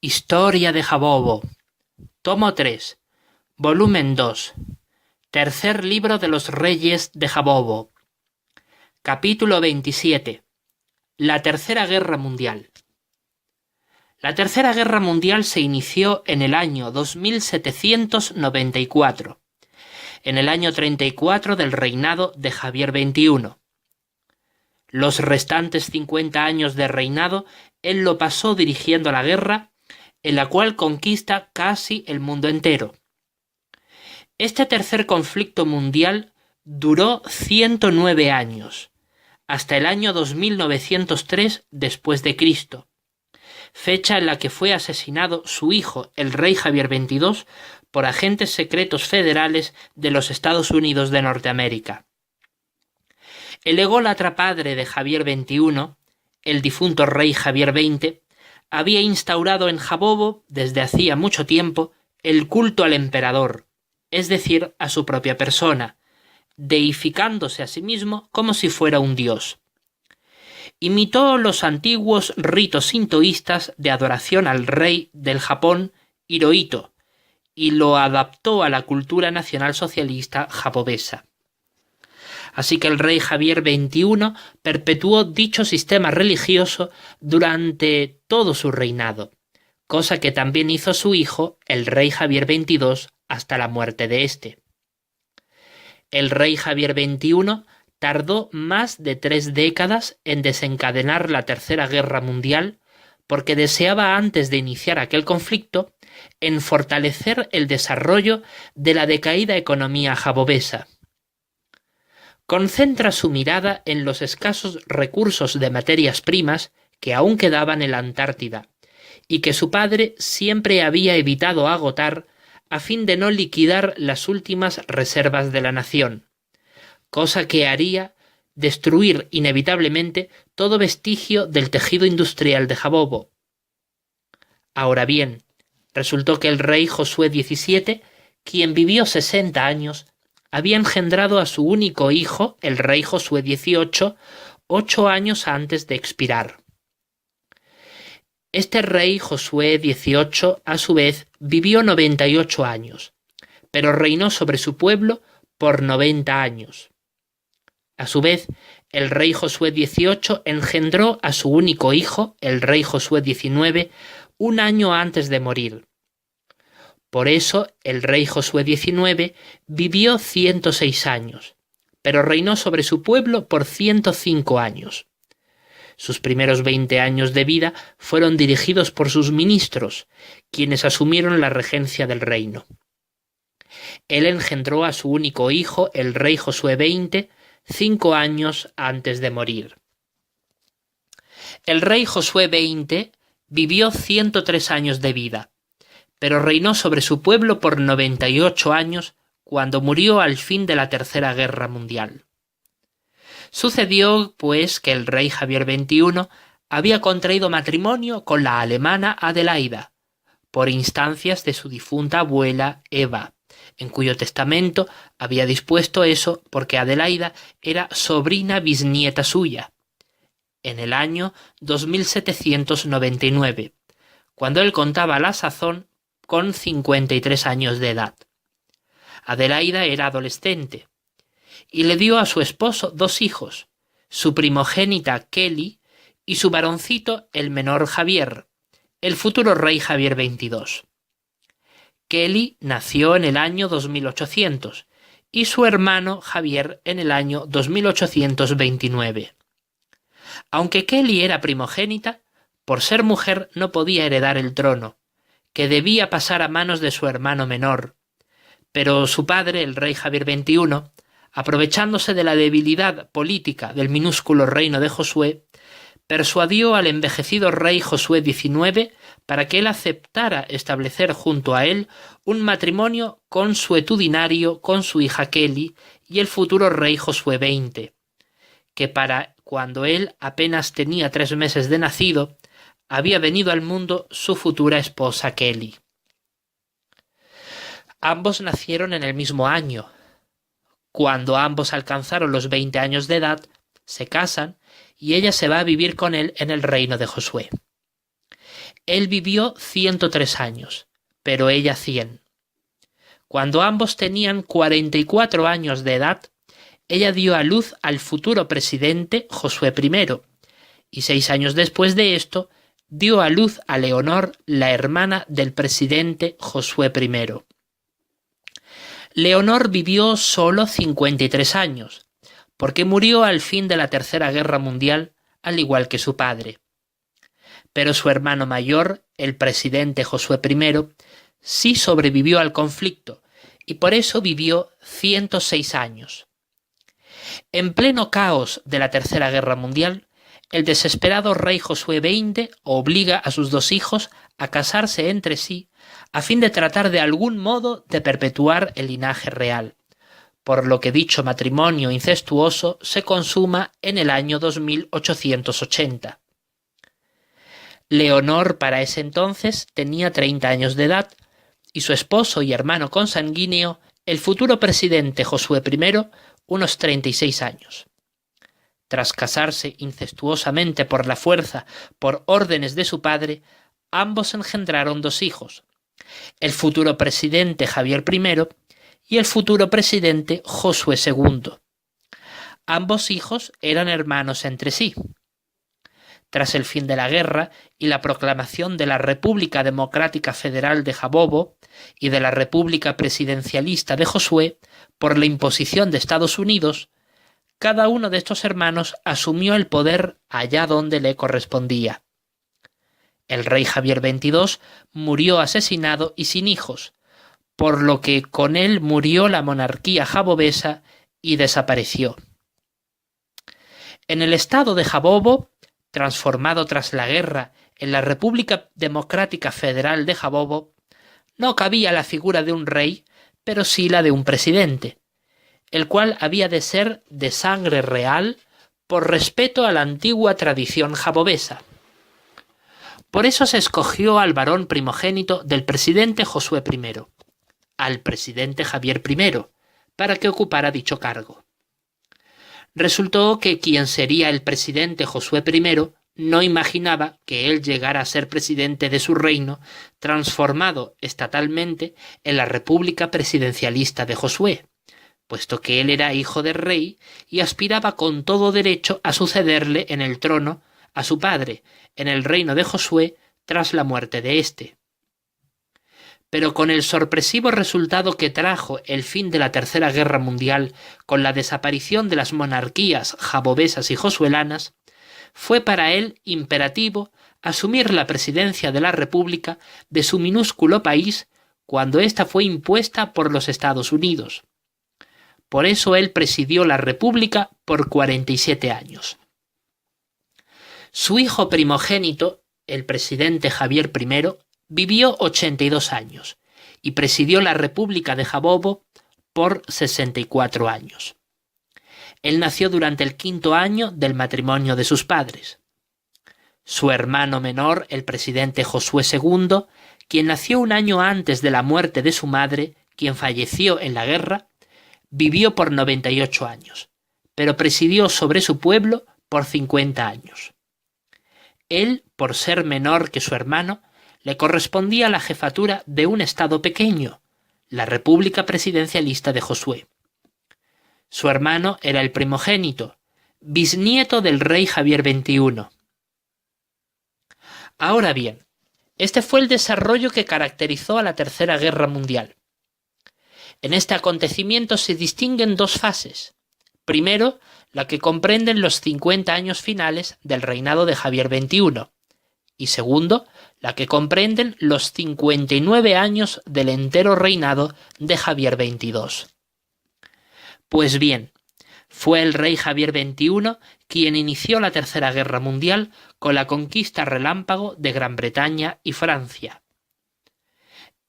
Historia de Jabobo. Tomo 3. Volumen 2. Tercer libro de los Reyes de Jabobo. Capítulo 27. La Tercera Guerra Mundial. La Tercera Guerra Mundial se inició en el año 2794, en el año 34 del reinado de Javier XXI. Los restantes 50 años de reinado él lo pasó dirigiendo la guerra, en la cual conquista casi el mundo entero. Este tercer conflicto mundial duró 109 años, hasta el año 2903 después de Cristo, fecha en la que fue asesinado su hijo, el rey Javier XXII, por agentes secretos federales de los Estados Unidos de Norteamérica. El ególatra padre de Javier XXI, el difunto rey Javier XX, había instaurado en Jabobo desde hacía mucho tiempo el culto al emperador, es decir, a su propia persona, deificándose a sí mismo como si fuera un dios. Imitó los antiguos ritos sintoístas de adoración al rey del Japón, Hirohito, y lo adaptó a la cultura nacional socialista japobesa. Así que el rey Javier XXI perpetuó dicho sistema religioso durante todo su reinado, cosa que también hizo su hijo, el rey Javier XXII, hasta la muerte de éste. El rey Javier XXI tardó más de 3 décadas en desencadenar la Tercera Guerra Mundial porque deseaba, antes de iniciar aquel conflicto, en fortalecer el desarrollo de la decaída economía jabobesa. Concentra su mirada en los escasos recursos de materias primas que aún quedaban en la Antártida y que su padre siempre había evitado agotar a fin de no liquidar las últimas reservas de la nación, cosa que haría destruir inevitablemente todo vestigio del tejido industrial de Jabobo. Ahora bien, resultó que el rey Josué XVII, quien vivió 60 años, había engendrado a su único hijo, el rey Josué XVIII, 8 años antes de expirar. Este rey Josué XVIII, a su vez, vivió 98 años, pero reinó sobre su pueblo por 90 años. A su vez, el rey Josué XVIII engendró a su único hijo, el rey Josué XIX, 1 año antes de morir. Por eso, el rey Josué XIX vivió 106 años, pero reinó sobre su pueblo por 105 años. Sus primeros 20 años de vida fueron dirigidos por sus ministros, quienes asumieron la regencia del reino. Él engendró a su único hijo, el rey Josué XX, 5 años antes de morir. El rey Josué XX vivió 103 años de vida, pero reinó sobre su pueblo por 98 años cuando murió al fin de la Tercera Guerra Mundial. Sucedió, pues, que el rey Javier XXI había contraído matrimonio con la alemana Adelaida, por instancias de su difunta abuela Eva, en cuyo testamento había dispuesto eso porque Adelaida era sobrina bisnieta suya, en el año 2799, cuando él contaba a la sazón con 53 años de edad. Adelaida era adolescente y le dio a su esposo 2 hijos, su primogénita Kelly y su varoncito, el menor Javier, el futuro rey Javier XXII. Kelly nació en el año 2800 y su hermano Javier en el año 2829. Aunque Kelly era primogénita, por ser mujer no podía heredar el trono, que debía pasar a manos de su hermano menor, pero su padre, el rey Javier XXI, aprovechándose de la debilidad política del minúsculo reino de Josué, persuadió al envejecido rey Josué XIX para que él aceptara establecer junto a él un matrimonio consuetudinario con su hija Kelly y el futuro rey Josué XX, que para cuando él apenas tenía 3 meses de nacido, había venido al mundo su futura esposa Kelly. Ambos nacieron en el mismo año. Cuando ambos alcanzaron los 20 años de edad, se casan y ella se va a vivir con él en el reino de Josué. Él vivió 103 años, pero ella 100. Cuando ambos tenían 44 años de edad, ella dio a luz al futuro presidente Josué I, y 6 años después de esto, dio a luz a Leonor, la hermana del presidente Josué I. Leonor vivió solo 53 años, porque murió al fin de la Tercera Guerra Mundial, al igual que su padre. Pero su hermano mayor, el presidente Josué I, sí sobrevivió al conflicto, y por eso vivió 106 años. En pleno caos de la Tercera Guerra Mundial, el desesperado rey Josué XX obliga a sus 2 hijos a casarse entre sí a fin de tratar de algún modo de perpetuar el linaje real, por lo que dicho matrimonio incestuoso se consuma en el año 2880. Leonor para ese entonces tenía 30 años de edad y su esposo y hermano consanguíneo, el futuro presidente Josué I, unos 36 años. Tras casarse incestuosamente por la fuerza por órdenes de su padre, ambos engendraron 2 hijos, el futuro presidente Javier I y el futuro presidente Josué II. Ambos hijos eran hermanos entre sí. Tras el fin de la guerra y la proclamación de la República Democrática Federal de Jabobo y de la República Presidencialista de Josué por la imposición de Estados Unidos, cada uno de estos hermanos asumió el poder allá donde le correspondía. El rey Javier XXII murió asesinado y sin hijos, por lo que con él murió la monarquía jabobesa y desapareció. En el estado de Jabobo, transformado tras la guerra en la República Democrática Federal de Jabobo, no cabía la figura de un rey, pero sí la de un presidente, el cual había de ser de sangre real por respeto a la antigua tradición jabobesa. Por eso se escogió al varón primogénito del presidente Josué I, al presidente Javier I, para que ocupara dicho cargo. Resultó que quien sería el presidente Josué I no imaginaba que él llegara a ser presidente de su reino, transformado estatalmente en la República Presidencialista de Josué, puesto que él era hijo de rey y aspiraba con todo derecho a sucederle en el trono a su padre, en el reino de Josué, tras la muerte de éste. Pero con el sorpresivo resultado que trajo el fin de la Tercera Guerra Mundial con la desaparición de las monarquías jabobesas y josuelanas, fue para él imperativo asumir la presidencia de la República de su minúsculo país cuando ésta fue impuesta por los Estados Unidos. Por eso él presidió la República por 47 años. Su hijo primogénito, el presidente Javier I, vivió 82 años y presidió la República de Jabobo por 64 años. Él nació durante el 5º año del matrimonio de sus padres. Su hermano menor, el presidente Josué II, quien nació un año antes de la muerte de su madre, quien falleció en la guerra, vivió por 98 años, pero presidió sobre su pueblo por 50 años. Él, por ser menor que su hermano, le correspondía la jefatura de un estado pequeño, la República Presidencialista de Josué. Su hermano era el primogénito, bisnieto del rey Javier XXI. Ahora bien, este fue el desarrollo que caracterizó a la Tercera Guerra Mundial. En este acontecimiento se distinguen 2 fases. Primero, la que comprenden los 50 años finales del reinado de Javier XXI, y segundo, la que comprenden los 59 años del entero reinado de Javier XXII. Pues bien, fue el rey Javier XXI quien inició la Tercera Guerra Mundial con la conquista relámpago de Gran Bretaña y Francia.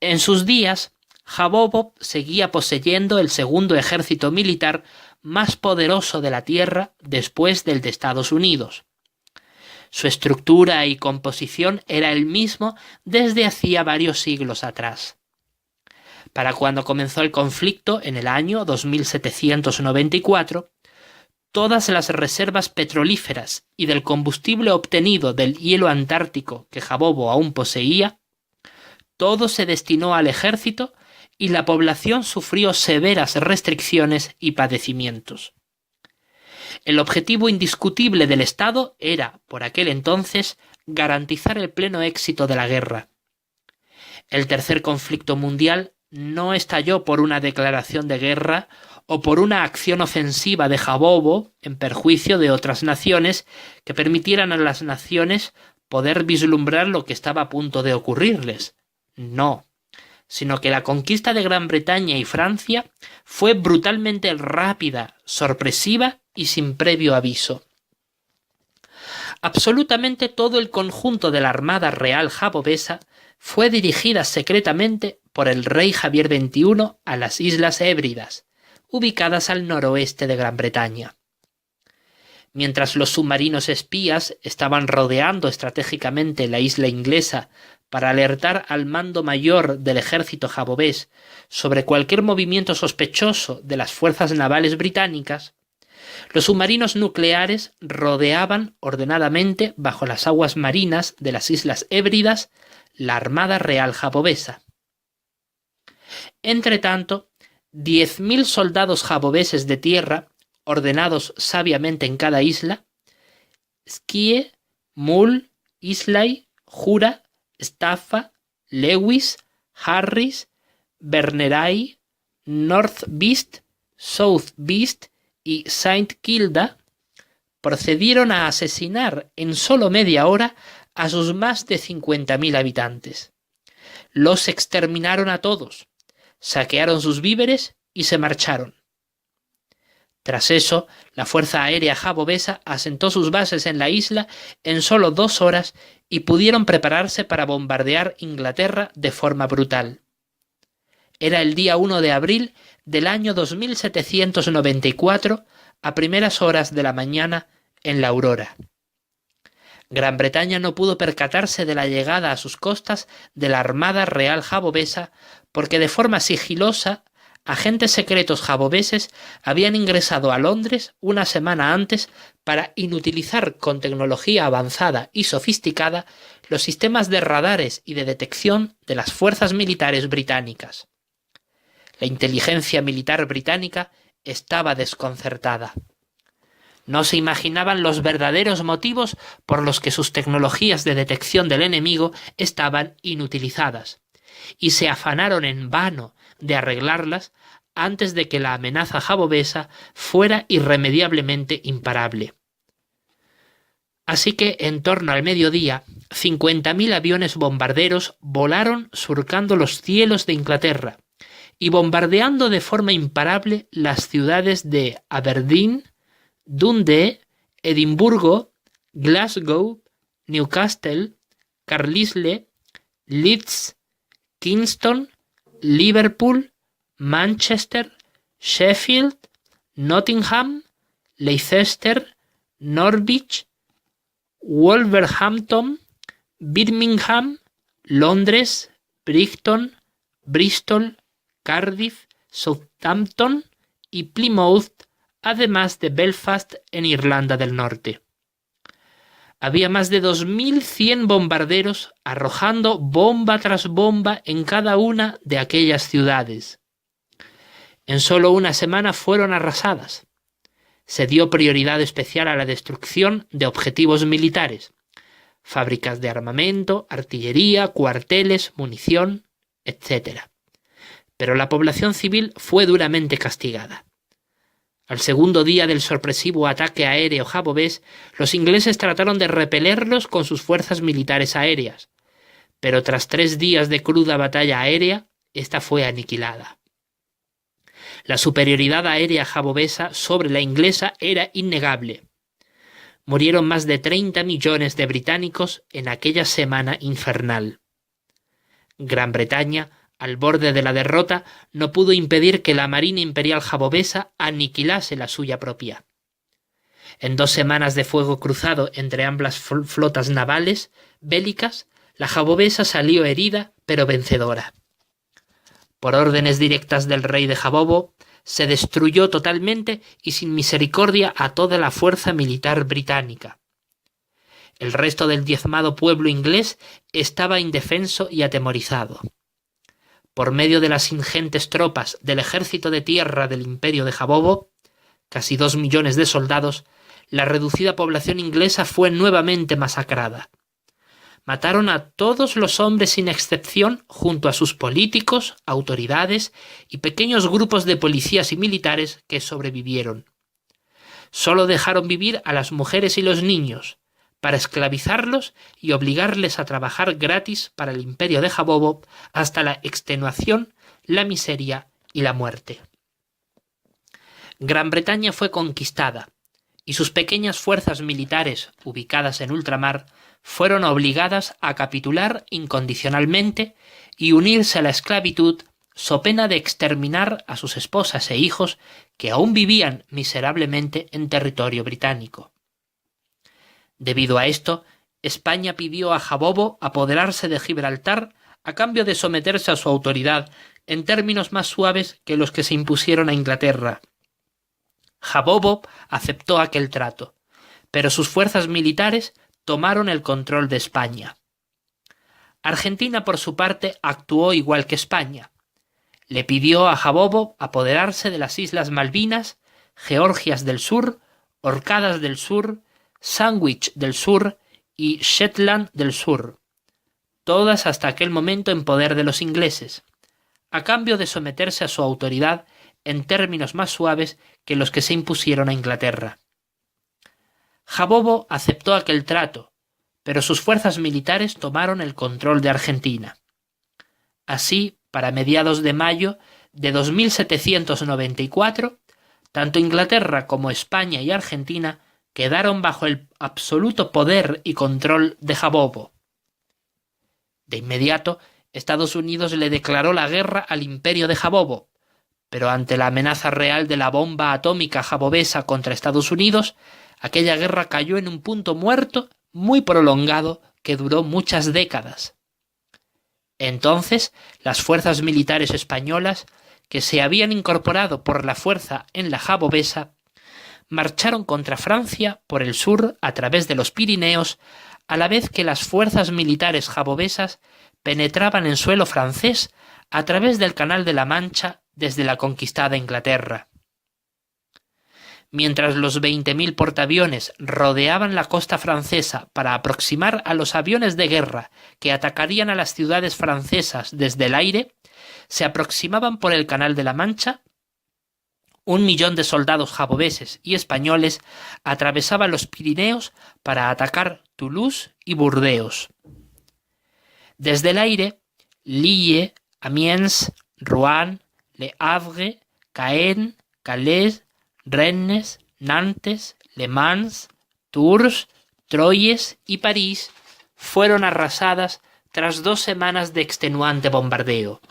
En sus días, Jabobo seguía poseyendo el segundo ejército militar más poderoso de la Tierra después del de Estados Unidos. Su estructura y composición era el mismo desde hacía varios siglos atrás. Para cuando comenzó el conflicto, en el año 2794, todas las reservas petrolíferas y del combustible obtenido del hielo antártico que Jabobo aún poseía, todo se destinó al ejército y la población sufrió severas restricciones y padecimientos. El objetivo indiscutible del Estado era, por aquel entonces, garantizar el pleno éxito de la guerra. El tercer conflicto mundial no estalló por una declaración de guerra o por una acción ofensiva de Jabobo en perjuicio de otras naciones que permitieran a las naciones poder vislumbrar lo que estaba a punto de ocurrirles. No, sino que la conquista de Gran Bretaña y Francia fue brutalmente rápida, sorpresiva y sin previo aviso. Absolutamente todo el conjunto de la Armada Real Jabobesa fue dirigida secretamente por el rey Javier XXI a las Islas Hébridas, ubicadas al noroeste de Gran Bretaña. Mientras los submarinos espías estaban rodeando estratégicamente la isla inglesa para alertar al mando mayor del ejército jabobés sobre cualquier movimiento sospechoso de las fuerzas navales británicas, los submarinos nucleares rodeaban ordenadamente bajo las aguas marinas de las Islas Hébridas la Armada Real Jabobesa. Entretanto, 10.000 soldados jabobeses de tierra, ordenados sabiamente en cada isla, Skie, Mull, Islay, Jura, Staffa, Lewis, Harris, Berneray, North Beast, South Beast y Saint Kilda, procedieron a asesinar en solo media hora a sus más de 50.000 habitantes. Los exterminaron a todos, saquearon sus víveres y se marcharon. Tras eso, la Fuerza Aérea Jabobesa asentó sus bases en la isla en solo 2 horas y pudieron prepararse para bombardear Inglaterra de forma brutal. Era el día 1 de abril del año 2794, a primeras horas de la mañana, en la aurora. Gran Bretaña no pudo percatarse de la llegada a sus costas de la Armada Real Jabobesa porque de forma sigilosa agentes secretos jabobeses habían ingresado a Londres una semana antes para inutilizar con tecnología avanzada y sofisticada los sistemas de radares y de detección de las fuerzas militares británicas. La inteligencia militar británica estaba desconcertada. No se imaginaban los verdaderos motivos por los que sus tecnologías de detección del enemigo estaban inutilizadas, y se afanaron en vano de arreglarlas antes de que la amenaza jabobesa fuera irremediablemente imparable. Así que, en torno al mediodía, 50.000 aviones bombarderos volaron surcando los cielos de Inglaterra y bombardeando de forma imparable las ciudades de Aberdeen, Dundee, Edimburgo, Glasgow, Newcastle, Carlisle, Leeds, Kingston, Liverpool, Manchester, Sheffield, Nottingham, Leicester, Norwich, Wolverhampton, Birmingham, Londres, Brighton, Bristol, Cardiff, Southampton y Plymouth, además de Belfast en Irlanda del Norte. Había más de 2.100 bombarderos arrojando bomba tras bomba en cada una de aquellas ciudades. En solo una semana fueron arrasadas. Se dio prioridad especial a la destrucción de objetivos militares, fábricas de armamento, artillería, cuarteles, munición, etc. Pero la población civil fue duramente castigada. Al segundo día del sorpresivo ataque aéreo jabobés, los ingleses trataron de repelerlos con sus fuerzas militares aéreas, pero tras 3 días de cruda batalla aérea, esta fue aniquilada. La superioridad aérea jabobesa sobre la inglesa era innegable. Murieron más de 30 millones de británicos en aquella semana infernal. Gran Bretaña, al borde de la derrota, no pudo impedir que la Marina Imperial Jabobesa aniquilase la suya propia. En 2 semanas de fuego cruzado entre ambas flotas navales bélicas, la Jabobesa salió herida pero vencedora. Por órdenes directas del rey de Jabobo, se destruyó totalmente y sin misericordia a toda la fuerza militar británica. El resto del diezmado pueblo inglés estaba indefenso y atemorizado. Por medio de las ingentes tropas del ejército de tierra del imperio de Jabobo, casi 2 millones de soldados, la reducida población inglesa fue nuevamente masacrada. Mataron a todos los hombres sin excepción junto a sus políticos, autoridades y pequeños grupos de policías y militares que sobrevivieron. Solo dejaron vivir a las mujeres y los niños, para esclavizarlos y obligarles a trabajar gratis para el imperio de Jabobo hasta la extenuación, la miseria y la muerte. Gran Bretaña fue conquistada, y sus pequeñas fuerzas militares, ubicadas en ultramar, fueron obligadas a capitular incondicionalmente y unirse a la esclavitud so pena de exterminar a sus esposas e hijos que aún vivían miserablemente en territorio británico. Debido a esto, España pidió a Jabobo apoderarse de Gibraltar a cambio de someterse a su autoridad en términos más suaves que los que se impusieron a Inglaterra. Jabobo aceptó aquel trato, pero sus fuerzas militares tomaron el control de España. Argentina, por su parte, actuó igual que España. Le pidió a Jabobo apoderarse de las Islas Malvinas, Georgias del Sur, Orcadas del Sur, Sandwich del Sur y Shetland del Sur, todas hasta aquel momento en poder de los ingleses, a cambio de someterse a su autoridad en términos más suaves que los que se impusieron a Inglaterra. Jabobo aceptó aquel trato, pero sus fuerzas militares tomaron el control de Argentina. Así, para mediados de mayo de 2794, tanto Inglaterra como España y Argentina quedaron bajo el absoluto poder y control de Jabobo. De inmediato, Estados Unidos le declaró la guerra al imperio de Jabobo, pero ante la amenaza real de la bomba atómica jabobesa contra Estados Unidos, aquella guerra cayó en un punto muerto muy prolongado que duró muchas décadas. Entonces, las fuerzas militares españolas, que se habían incorporado por la fuerza en la jabobesa, marcharon contra Francia por el sur a través de los Pirineos, a la vez que las fuerzas militares jabobesas penetraban en suelo francés a través del Canal de la Mancha desde la conquistada Inglaterra. Mientras los 20.000 portaaviones rodeaban la costa francesa para aproximar a los aviones de guerra que atacarían a las ciudades francesas desde el aire, se aproximaban por el Canal de la Mancha. 1 millón de soldados jabobeses y españoles atravesaban los Pirineos para atacar Toulouse y Burdeos. Desde el aire, Lille, Amiens, Rouen, Le Havre, Caen, Calais, Rennes, Nantes, Le Mans, Tours, Troyes y París fueron arrasadas tras 2 semanas de extenuante bombardeo.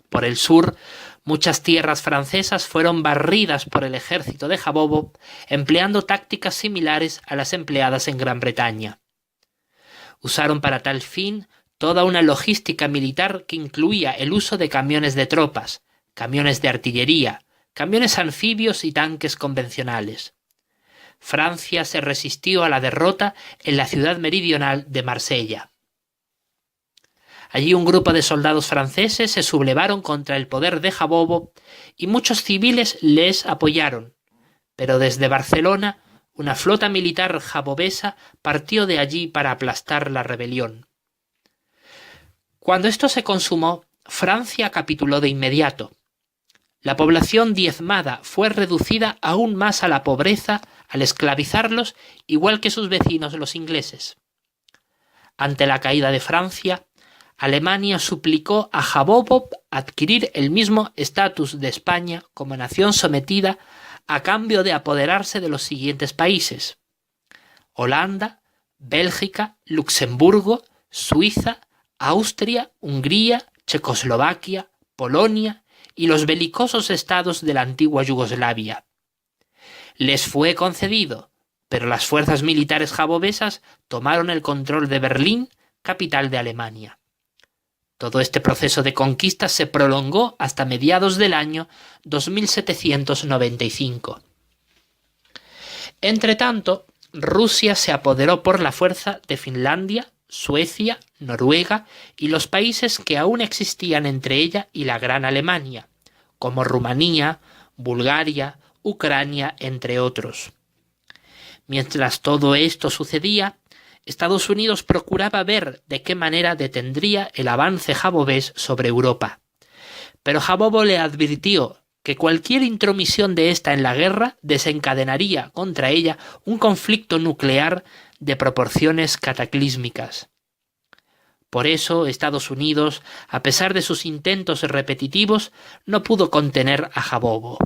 Por el sur, muchas tierras francesas fueron barridas por el ejército de Jabobo, empleando tácticas similares a las empleadas en Gran Bretaña. Usaron para tal fin toda una logística militar que incluía el uso de camiones de tropas, camiones de artillería, camiones anfibios y tanques convencionales. Francia se resistió a la derrota en la ciudad meridional de Marsella. Allí un grupo de soldados franceses se sublevaron contra el poder de Jabobo y muchos civiles les apoyaron, pero desde Barcelona una flota militar jabobesa partió de allí para aplastar la rebelión. Cuando esto se consumó, Francia capituló de inmediato. La población diezmada fue reducida aún más a la pobreza al esclavizarlos, igual que sus vecinos los ingleses. Ante la caída de Francia, Alemania suplicó a Jabobo adquirir el mismo estatus de España como nación sometida a cambio de apoderarse de los siguientes países: Holanda, Bélgica, Luxemburgo, Suiza, Austria, Hungría, Checoslovaquia, Polonia y los belicosos estados de la antigua Yugoslavia. Les fue concedido, pero las fuerzas militares jabobesas tomaron el control de Berlín, capital de Alemania. Todo este proceso de conquista se prolongó hasta mediados del año 2795. Entretanto, Rusia se apoderó por la fuerza de Finlandia, Suecia, Noruega y los países que aún existían entre ella y la Gran Alemania, como Rumanía, Bulgaria, Ucrania, entre otros. Mientras todo esto sucedía, Estados Unidos procuraba ver de qué manera detendría el avance jabobés sobre Europa. Pero Jabobo le advirtió que cualquier intromisión de ésta en la guerra desencadenaría contra ella un conflicto nuclear de proporciones cataclísmicas. Por eso Estados Unidos, a pesar de sus intentos repetitivos, no pudo contener a Jabobo.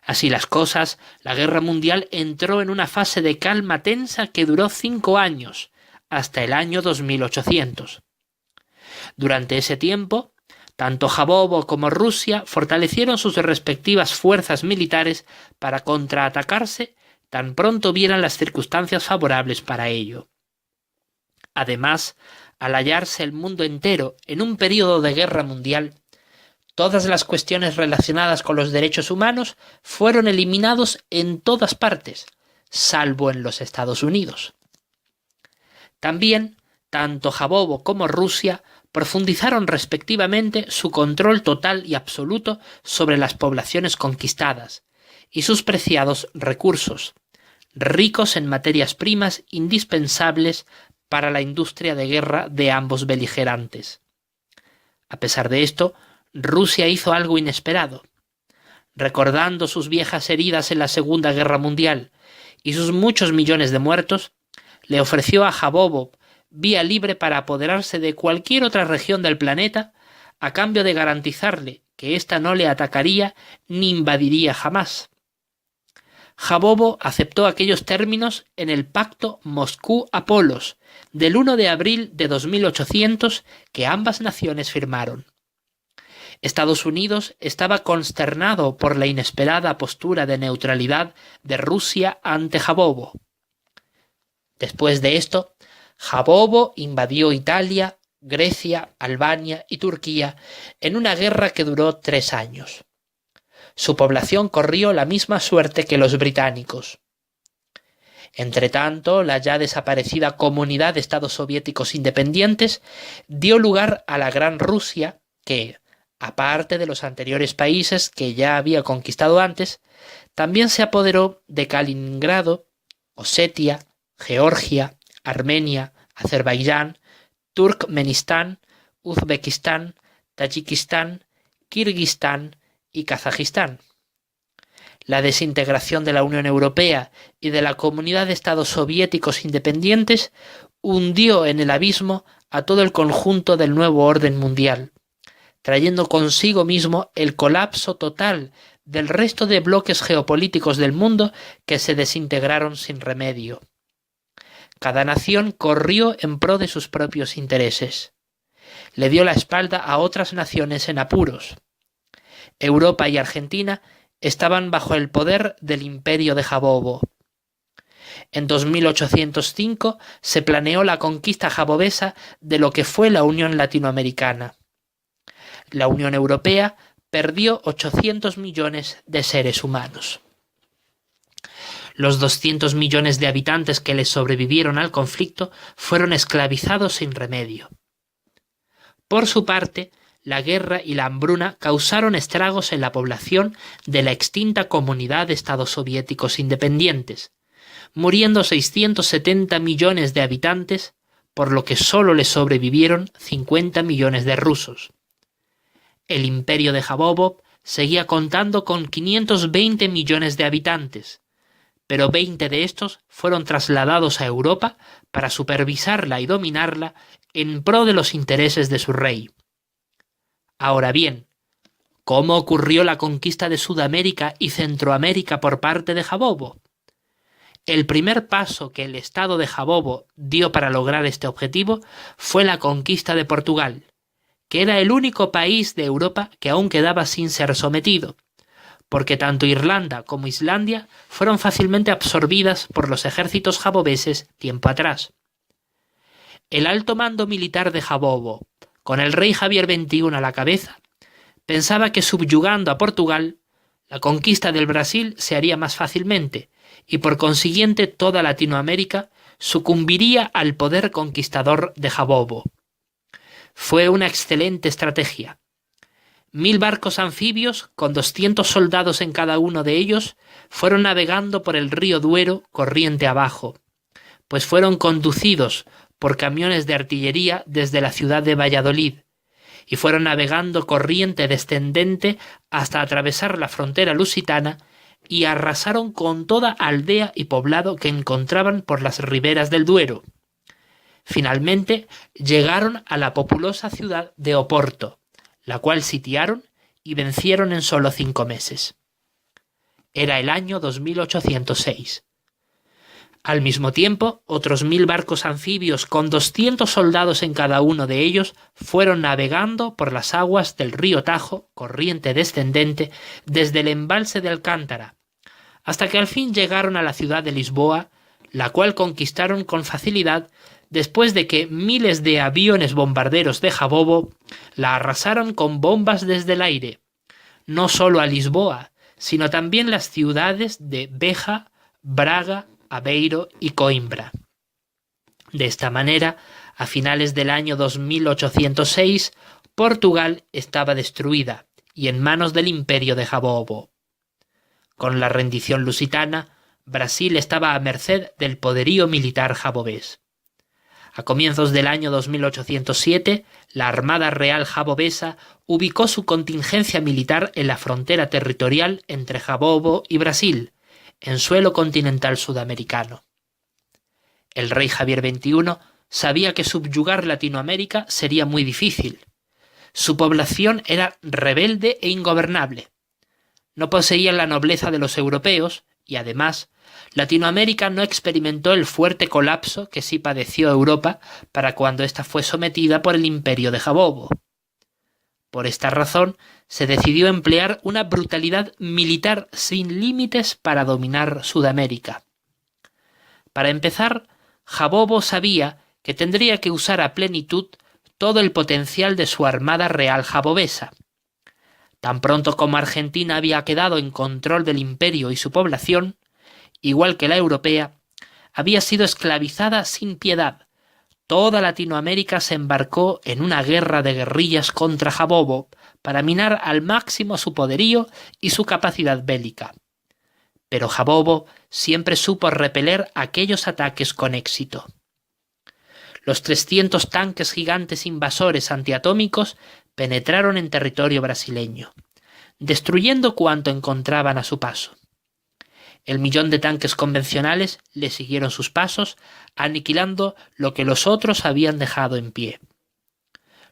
Así las cosas, la guerra mundial entró en una fase de calma tensa que duró 5 años, hasta el año 2800. Durante ese tiempo, tanto Jabobo como Rusia fortalecieron sus respectivas fuerzas militares para contraatacarse tan pronto vieran las circunstancias favorables para ello. Además, al hallarse el mundo entero en un período de guerra mundial, todas las cuestiones relacionadas con los derechos humanos fueron eliminados en todas partes, salvo en los Estados Unidos. También, tanto Jabobo como Rusia profundizaron respectivamente su control total y absoluto sobre las poblaciones conquistadas y sus preciados recursos, ricos en materias primas indispensables para la industria de guerra de ambos beligerantes. A pesar de esto, Rusia hizo algo inesperado. Recordando sus viejas heridas en la Segunda Guerra Mundial y sus muchos millones de muertos, le ofreció a Jabobo vía libre para apoderarse de cualquier otra región del planeta a cambio de garantizarle que ésta no le atacaría ni invadiría jamás. Jabobo aceptó aquellos términos en el Pacto Moscú-Apolos del 1 de abril de 2800 que ambas naciones firmaron. Estados Unidos estaba consternado por la inesperada postura de neutralidad de Rusia ante Jabobo. Después de esto, Jabobo invadió Italia, Grecia, Albania y Turquía en una guerra que duró 3 años. Su población corrió la misma suerte que los británicos. Entretanto, la ya desaparecida Comunidad de Estados Soviéticos Independientes dio lugar a la Gran Rusia que, aparte de los anteriores países que ya había conquistado antes, también se apoderó de Kaliningrado, Osetia, Georgia, Armenia, Azerbaiyán, Turkmenistán, Uzbekistán, Tayikistán, Kirguistán y Kazajistán. La desintegración de la Unión Europea y de la Comunidad de Estados Soviéticos Independientes hundió en el abismo a todo el conjunto del nuevo orden mundial, trayendo consigo mismo el colapso total del resto de bloques geopolíticos del mundo que se desintegraron sin remedio. Cada nación corrió en pro de sus propios intereses. Le dio la espalda a otras naciones en apuros. Europa y Argentina estaban bajo el poder del imperio de Jabobo. En 2805 se planeó la conquista jabobesa de lo que fue la Unión Latinoamericana. La Unión Europea perdió 800 millones de seres humanos. Los 200 millones de habitantes que le sobrevivieron al conflicto fueron esclavizados sin remedio. Por su parte, la guerra y la hambruna causaron estragos en la población de la extinta Comunidad de Estados Soviéticos Independientes, muriendo 670 millones de habitantes, por lo que solo le sobrevivieron 50 millones de rusos. El imperio de Jabobo seguía contando con 520 millones de habitantes, pero 20 de estos fueron trasladados a Europa para supervisarla y dominarla en pro de los intereses de su rey. Ahora bien, ¿cómo ocurrió la conquista de Sudamérica y Centroamérica por parte de Jabobo? El primer paso que el Estado de Jabobo dio para lograr este objetivo fue la conquista de Portugal, que era el único país de Europa que aún quedaba sin ser sometido, porque tanto Irlanda como Islandia fueron fácilmente absorbidas por los ejércitos jabobeses tiempo atrás. El alto mando militar de Jabobo, Con el rey Javier XXI a la cabeza, pensaba que subyugando a Portugal, la conquista del Brasil se haría más fácilmente y por consiguiente toda Latinoamérica sucumbiría al poder conquistador de Jabobo. Fue una excelente estrategia. 1000 barcos anfibios, con 200 soldados en cada uno de ellos, fueron navegando por el río Duero corriente abajo, pues fueron conducidos por camiones de artillería desde la ciudad de Valladolid, y fueron navegando corriente descendente hasta atravesar la frontera lusitana y arrasaron con toda aldea y poblado que encontraban por las riberas del Duero. Finalmente llegaron a la populosa ciudad de Oporto, la cual sitiaron y vencieron en solo 5 meses. Era el año 2806. Al mismo tiempo, otros 1000 barcos anfibios con 200 soldados en cada uno de ellos fueron navegando por las aguas del río Tajo, corriente descendente, desde el embalse de Alcántara, hasta que al fin llegaron a la ciudad de Lisboa, la cual conquistaron con facilidad después de que miles de aviones bombarderos de Jabobo la arrasaron con bombas desde el aire, no solo a Lisboa, sino también las ciudades de Beja, Braga, Aveiro y Coimbra. De esta manera, a finales del año 2806, Portugal estaba destruida y en manos del imperio de Jabobo. Con la rendición lusitana, Brasil estaba a merced del poderío militar jabobés. A comienzos del año 2807, la Armada Real Jabobesa ubicó su contingencia militar en la frontera territorial entre Jabobo y Brasil, en suelo continental sudamericano. El rey Javier XXI sabía que subyugar Latinoamérica sería muy difícil. Su población era rebelde e ingobernable. No poseían la nobleza de los europeos y, además, Latinoamérica no experimentó el fuerte colapso que sí padeció Europa para cuando ésta fue sometida por el imperio de Jabobo. Por esta razón, se decidió emplear una brutalidad militar sin límites para dominar Sudamérica. Para empezar, Jabobo sabía que tendría que usar a plenitud todo el potencial de su Armada Real Jabobesa. Tan pronto como Argentina había quedado en control del imperio y su población, igual que la europea, había sido esclavizada sin piedad. Toda Latinoamérica se embarcó en una guerra de guerrillas contra Jabobo para minar al máximo su poderío y su capacidad bélica. Pero Jabobo siempre supo repeler aquellos ataques con éxito. Los 300 tanques gigantes invasores antiatómicos penetraron en territorio brasileño, destruyendo cuanto encontraban a su paso. El 1.000.000 de tanques convencionales le siguieron sus pasos, aniquilando lo que los otros habían dejado en pie.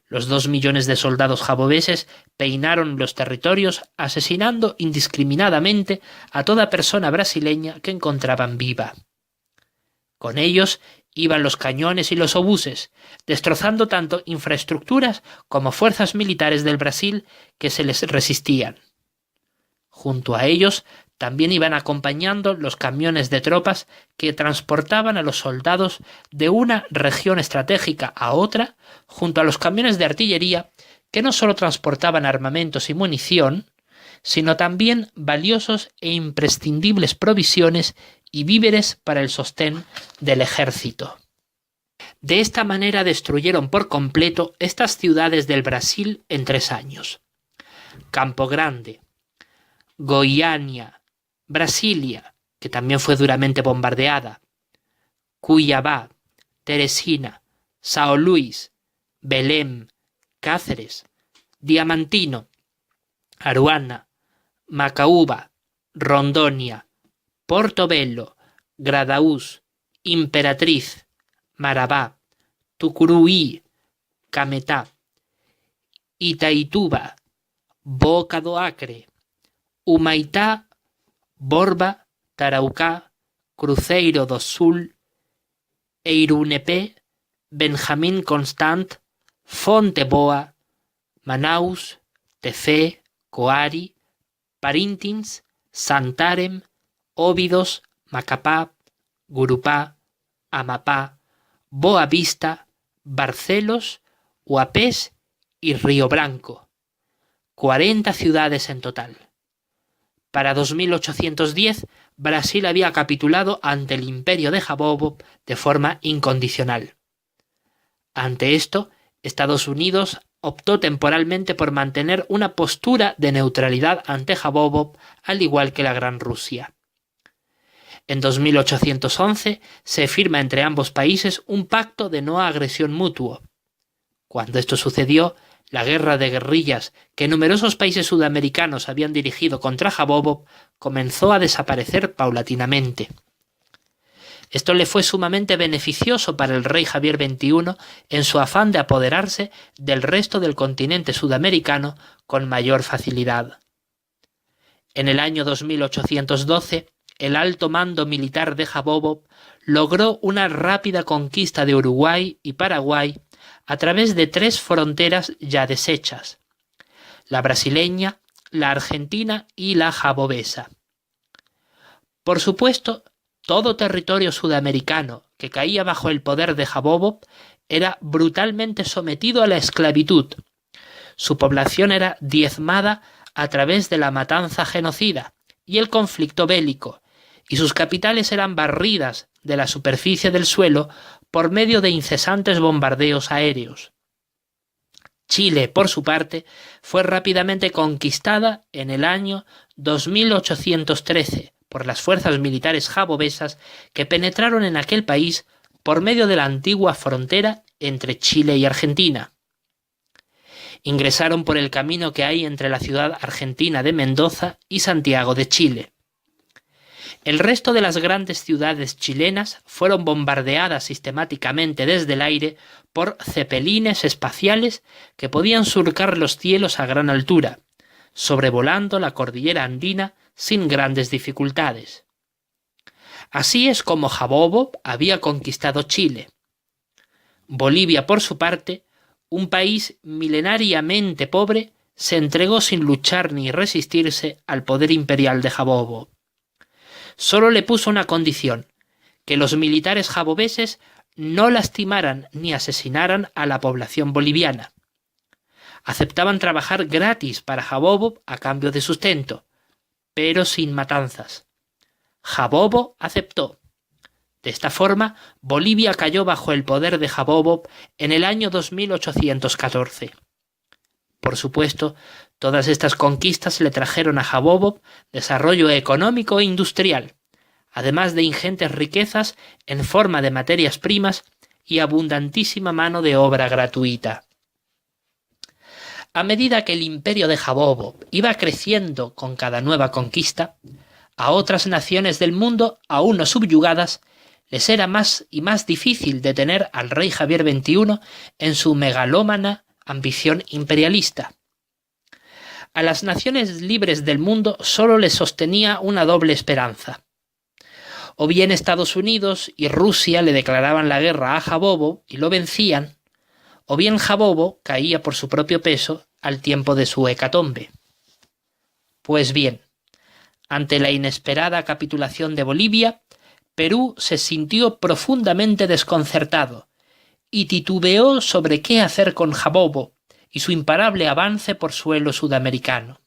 Los 2 millones de soldados jabobeses peinaron los territorios, asesinando indiscriminadamente a toda persona brasileña que encontraban viva. Con ellos iban los cañones y los obuses, destrozando tanto infraestructuras como fuerzas militares del Brasil que se les resistían. Junto a ellos también iban acompañando los camiones de tropas que transportaban a los soldados de una región estratégica a otra, junto a los camiones de artillería que no solo transportaban armamentos y munición, sino también valiosos e imprescindibles provisiones y víveres para el sostén del ejército. De esta manera destruyeron por completo estas ciudades del Brasil en 3 años. Campo Grande, Goiânia, Brasilia, que también fue duramente bombardeada, Cuiabá, Teresina, São Luís, Belém, Cáceres, Diamantino, Aruana, Macaúba, Rondônia, Portobelo, Gradaús, Imperatriz, Marabá, Tucuruí, Cametá, Itaituba, Boca do Acre, Humaitá, Borba, Taraucá, Cruzeiro do Sul, Eirunepé, Benjamín Constant, Fonte Boa, Manaus, Tefé, Coari, Parintins, Santarém, Óbidos, Macapá, Gurupá, Amapá, Boa Vista, Barcelos, Huapés y Río Branco. 40 ciudades en total. Para 2810, Brasil había capitulado ante el imperio de Jabobo de forma incondicional. Ante esto, Estados Unidos optó temporalmente por mantener una postura de neutralidad ante Jabobo, al igual que la Gran Rusia. En 2811 se firma entre ambos países un pacto de no agresión mutuo. Cuando esto sucedió, la guerra de guerrillas que numerosos países sudamericanos habían dirigido contra Jabobo comenzó a desaparecer paulatinamente. Esto le fue sumamente beneficioso para el rey Javier XXI en su afán de apoderarse del resto del continente sudamericano con mayor facilidad. En el año 2812, el alto mando militar de Jabobo logró una rápida conquista de Uruguay y Paraguay a través de 3 fronteras ya deshechas: la brasileña, la argentina y la jabobesa. Por supuesto, todo territorio sudamericano que caía bajo el poder de Jabobo era brutalmente sometido a la esclavitud. Su población era diezmada a través de la matanza genocida y el conflicto bélico, y sus capitales eran barridas de la superficie del suelo por medio de incesantes bombardeos aéreos. Chile, por su parte, fue rápidamente conquistada en el año 2813 por las fuerzas militares jabobesas que penetraron en aquel país por medio de la antigua frontera entre Chile y Argentina. Ingresaron por el camino que hay entre la ciudad argentina de Mendoza y Santiago de Chile. El resto de las grandes ciudades chilenas fueron bombardeadas sistemáticamente desde el aire por cepelines espaciales que podían surcar los cielos a gran altura, sobrevolando la cordillera andina sin grandes dificultades. Así es como Jabobo había conquistado Chile. Bolivia, por su parte, un país milenariamente pobre, se entregó sin luchar ni resistirse al poder imperial de Jabobo. Solo le puso una condición: que los militares jabobeses no lastimaran ni asesinaran a la población boliviana. Aceptaban trabajar gratis para Jabobo a cambio de sustento, pero sin matanzas. Jabobo aceptó. De esta forma, Bolivia cayó bajo el poder de Jabobo en el año 2814. Por supuesto, todas estas conquistas le trajeron a Jabobo desarrollo económico e industrial, además de ingentes riquezas en forma de materias primas y abundantísima mano de obra gratuita. A medida que el imperio de Jabobo iba creciendo con cada nueva conquista, a otras naciones del mundo aún no subyugadas les era más y más difícil detener al rey Javier XXI en su megalómana ambición imperialista. A las naciones libres del mundo solo les sostenía una doble esperanza. O bien Estados Unidos y Rusia le declaraban la guerra a Jabobo y lo vencían, o bien Jabobo caía por su propio peso al tiempo de su hecatombe. Pues bien, ante la inesperada capitulación de Bolivia, Perú se sintió profundamente desconcertado y titubeó sobre qué hacer con Jabobo y su imparable avance por suelo sudamericano.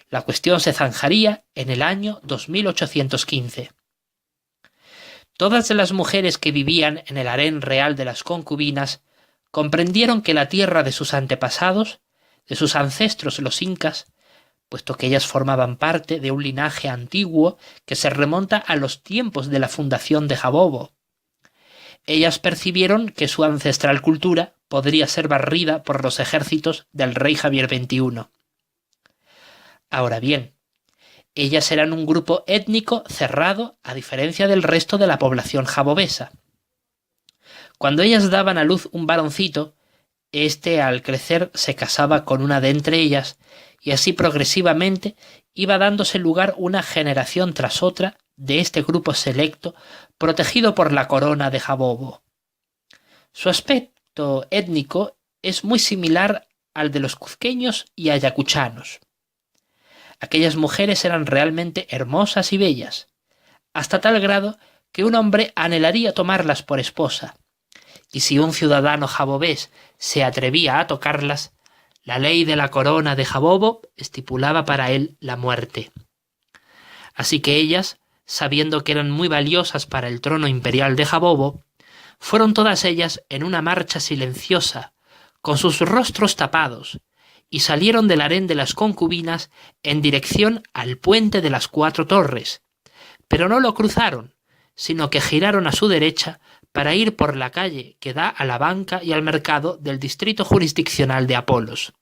La cuestión se zanjaría en el año 2815. Todas las mujeres que vivían en el harén real de las concubinas comprendieron que la tierra de sus antepasados, de sus ancestros los incas, puesto que ellas formaban parte de un linaje antiguo que se remonta a los tiempos de la fundación de Jabobo. Ellas percibieron que su ancestral cultura podría ser barrida por los ejércitos del rey Javier XXI. Ahora bien, ellas eran un grupo étnico cerrado a diferencia del resto de la población jabobesa. Cuando ellas daban a luz un varoncito, éste al crecer se casaba con una de entre ellas y así progresivamente iba dándose lugar una generación tras otra de este grupo selecto protegido por la corona de Jabobo. Su aspecto étnico es muy similar al de los cuzqueños y ayacuchanos. Aquellas mujeres eran realmente hermosas y bellas, hasta tal grado que un hombre anhelaría tomarlas por esposa, y si un ciudadano jabobés se atrevía a tocarlas, la ley de la corona de Jabobo estipulaba para él la muerte. Así que ellas, sabiendo que eran muy valiosas para el trono imperial de Jabobo, fueron todas ellas en una marcha silenciosa, con sus rostros tapados, y salieron del harén de las concubinas en dirección al puente de las 4 torres, pero no lo cruzaron, sino que giraron a su derecha para ir por la calle que da a la banca y al mercado del distrito jurisdiccional de Apolos.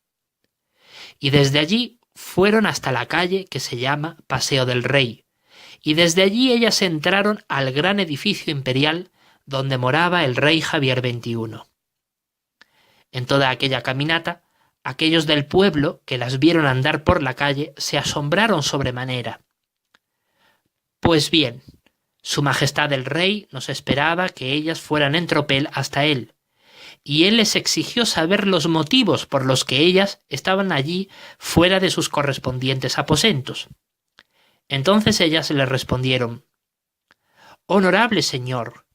Y desde allí fueron hasta la calle que se llama Paseo del Rey, y desde allí ellas entraron al gran edificio imperial donde moraba el rey Javier XXI. En toda aquella caminata, aquellos del pueblo que las vieron andar por la calle se asombraron sobremanera. Pues bien, Su Majestad el Rey nos esperaba que ellas fueran en tropel hasta él, y él les exigió saber los motivos por los que ellas estaban allí fuera de sus correspondientes aposentos. Entonces ellas le respondieron: «Honorable señor,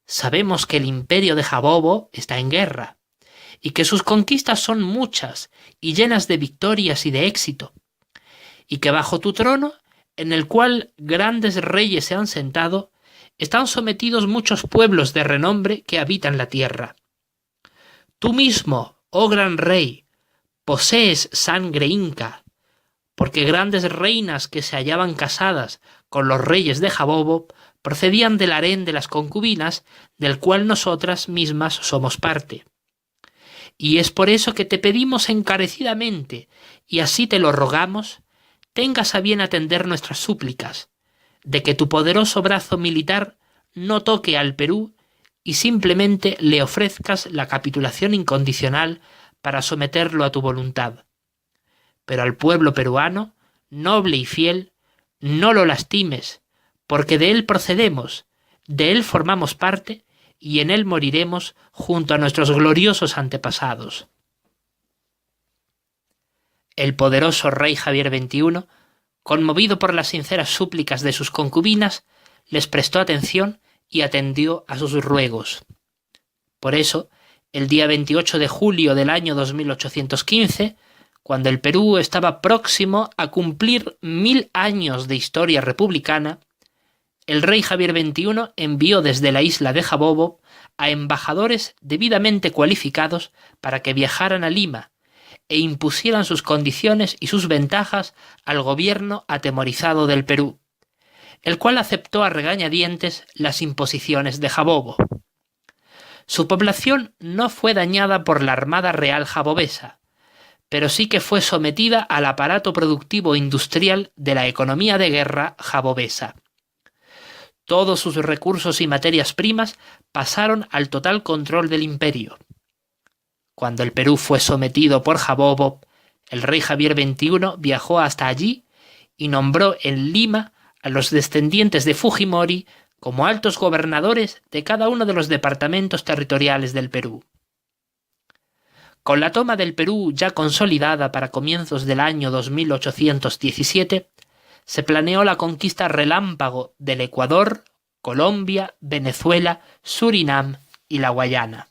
sabemos que el imperio de Jabobo está en guerra, y que sus conquistas son muchas y llenas de victorias y de éxito, y que bajo tu trono, en el cual grandes reyes se han sentado, están sometidos muchos pueblos de renombre que habitan la tierra. Tú mismo, oh gran rey, posees sangre inca, porque grandes reinas que se hallaban casadas con los reyes de Jabobo procedían del harén de las concubinas, del cual nosotras mismas somos parte. Y es por eso que te pedimos encarecidamente, y así te lo rogamos, tengas a bien atender nuestras súplicas, de que tu poderoso brazo militar no toque al Perú y simplemente le ofrezcas la capitulación incondicional para someterlo a tu voluntad. Pero al pueblo peruano, noble y fiel, no lo lastimes, porque de él procedemos, de él formamos parte y en él moriremos junto a nuestros gloriosos antepasados». El poderoso rey Javier XXI, conmovido por las sinceras súplicas de sus concubinas, les prestó atención y atendió a sus ruegos. Por eso, el día 28 de julio del año 2815, cuando el Perú estaba próximo a cumplir 1000 años de historia republicana, el rey Javier XXI envió desde la isla de Jabobo a embajadores debidamente cualificados para que viajaran a Lima e impusieran sus condiciones y sus ventajas al gobierno atemorizado del Perú, el cual aceptó a regañadientes las imposiciones de Jabobo. Su población no fue dañada por la Armada Real jabobesa, pero sí que fue sometida al aparato productivo industrial de la economía de guerra jabobesa. Todos sus recursos y materias primas pasaron al total control del imperio. Cuando el Perú fue sometido por Jabobo, el rey Javier XXI viajó hasta allí y nombró en Lima a los descendientes de Fujimori como altos gobernadores de cada uno de los departamentos territoriales del Perú. Con la toma del Perú ya consolidada para comienzos del año 2817, se planeó la conquista relámpago del Ecuador, Colombia, Venezuela, Surinam y la Guayana.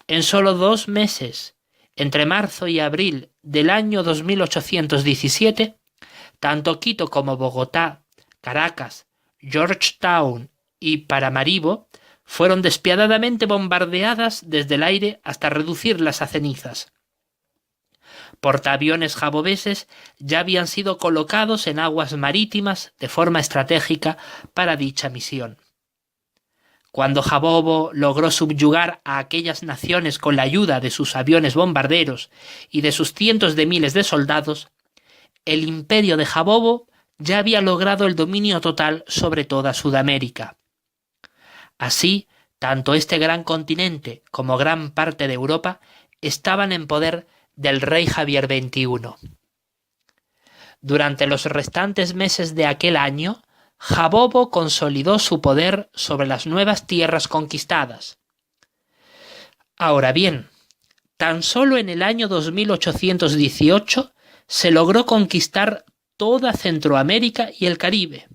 En solo 2 meses, entre marzo y abril del año 2817, tanto Quito como Bogotá, Caracas, Georgetown y Paramaribo fueron despiadadamente bombardeadas desde el aire hasta reducirlas a cenizas. Portaaviones jabobeses ya habían sido colocados en aguas marítimas de forma estratégica para dicha misión. Cuando Jabobo logró subyugar a aquellas naciones con la ayuda de sus aviones bombarderos y de sus cientos de miles de soldados, el imperio de Jabobo ya había logrado el dominio total sobre toda Sudamérica. Así, tanto este gran continente como gran parte de Europa estaban en poder del rey Javier XXI. Durante los restantes meses de aquel año, Jabobo consolidó su poder sobre las nuevas tierras conquistadas. Ahora bien, tan solo en el año 2818 se logró conquistar toda Centroamérica y el Caribe.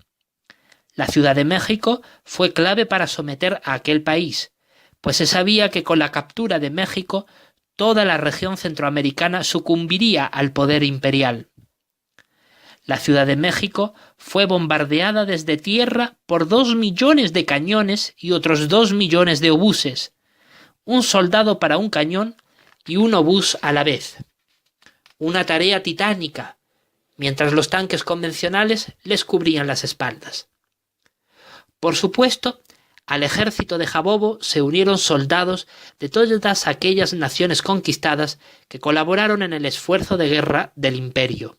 La Ciudad de México fue clave para someter a aquel país, pues se sabía que con la captura de México toda la región centroamericana sucumbiría al poder imperial. La Ciudad de México fue bombardeada desde tierra por 2 millones de cañones y otros 2 millones de obuses, un soldado para un cañón y un obús a la vez. Una tarea titánica, mientras los tanques convencionales les cubrían las espaldas. Por supuesto, al ejército de Jabobo se unieron soldados de todas aquellas naciones conquistadas que colaboraron en el esfuerzo de guerra del imperio.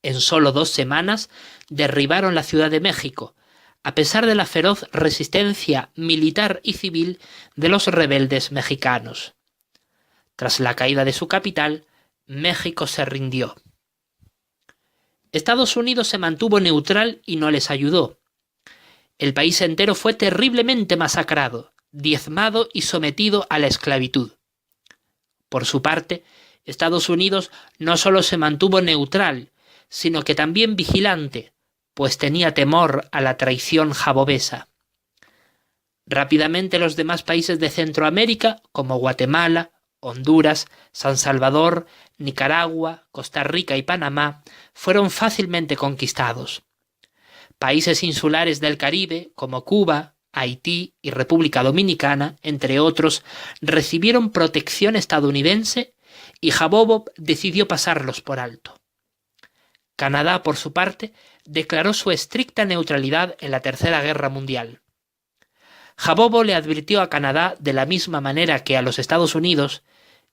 En solo 2 semanas derribaron la Ciudad de México, a pesar de la feroz resistencia militar y civil de los rebeldes mexicanos. Tras la caída de su capital, México se rindió. Estados Unidos se mantuvo neutral y no les ayudó. El país entero fue terriblemente masacrado, diezmado y sometido a la esclavitud. Por su parte, Estados Unidos no solo se mantuvo neutral, sino que también vigilante, pues tenía temor a la traición jabobesa. Rápidamente los demás países de Centroamérica, como Guatemala, Honduras, San Salvador, Nicaragua, Costa Rica y Panamá, fueron fácilmente conquistados. Países insulares del Caribe, como Cuba, Haití y República Dominicana, entre otros, recibieron protección estadounidense y Jabobo decidió pasarlos por alto. Canadá, por su parte, declaró su estricta neutralidad en la Tercera Guerra Mundial. Jabobo le advirtió a Canadá, de la misma manera que a los Estados Unidos,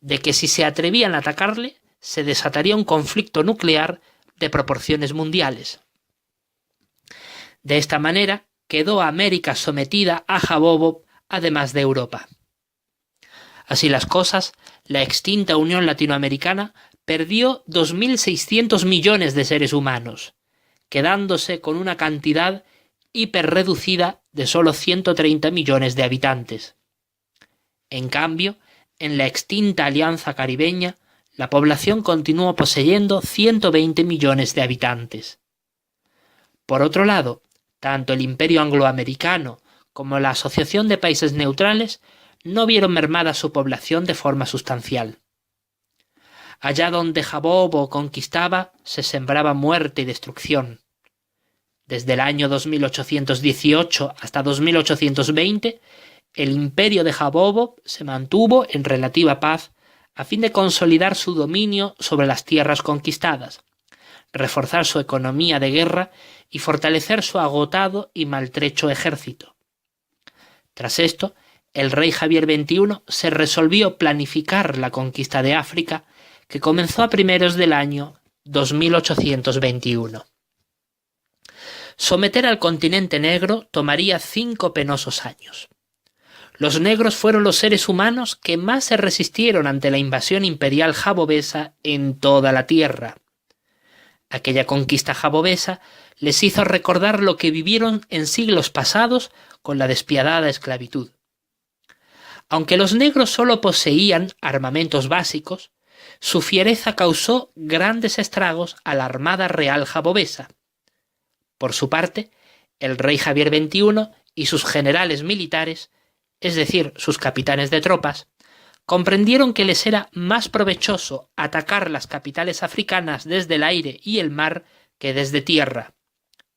de que si se atrevían a atacarle, se desataría un conflicto nuclear de proporciones mundiales. De esta manera, quedó América sometida a Jabobo, además de Europa. Así las cosas, la extinta Unión Latinoamericana perdió 2.600 millones de seres humanos, quedándose con una cantidad hiperreducida de solo 130 millones de habitantes. En cambio, en la extinta Alianza Caribeña, la población continuó poseyendo 120 millones de habitantes. Por otro lado, tanto el Imperio Angloamericano como la Asociación de Países Neutrales no vieron mermada su población de forma sustancial. Allá donde Jabobo conquistaba, se sembraba muerte y destrucción. Desde el año 2818 hasta 2820, el imperio de Jabobo se mantuvo en relativa paz a fin de consolidar su dominio sobre las tierras conquistadas, reforzar su economía de guerra y fortalecer su agotado y maltrecho ejército. Tras esto, el rey Javier XXI se resolvió planificar la conquista de África, que comenzó a primeros del año 2821. Someter al continente negro tomaría 5 penosos años. Los negros fueron los seres humanos que más se resistieron ante la invasión imperial jabobesa en toda la tierra. Aquella conquista jabobesa les hizo recordar lo que vivieron en siglos pasados con la despiadada esclavitud. Aunque los negros solo poseían armamentos básicos, su fiereza causó grandes estragos a la Armada Real Jabobesa. Por su parte, el rey Javier XXI y sus generales militares, es decir, sus capitanes de tropas, comprendieron que les era más provechoso atacar las capitales africanas desde el aire y el mar que desde tierra,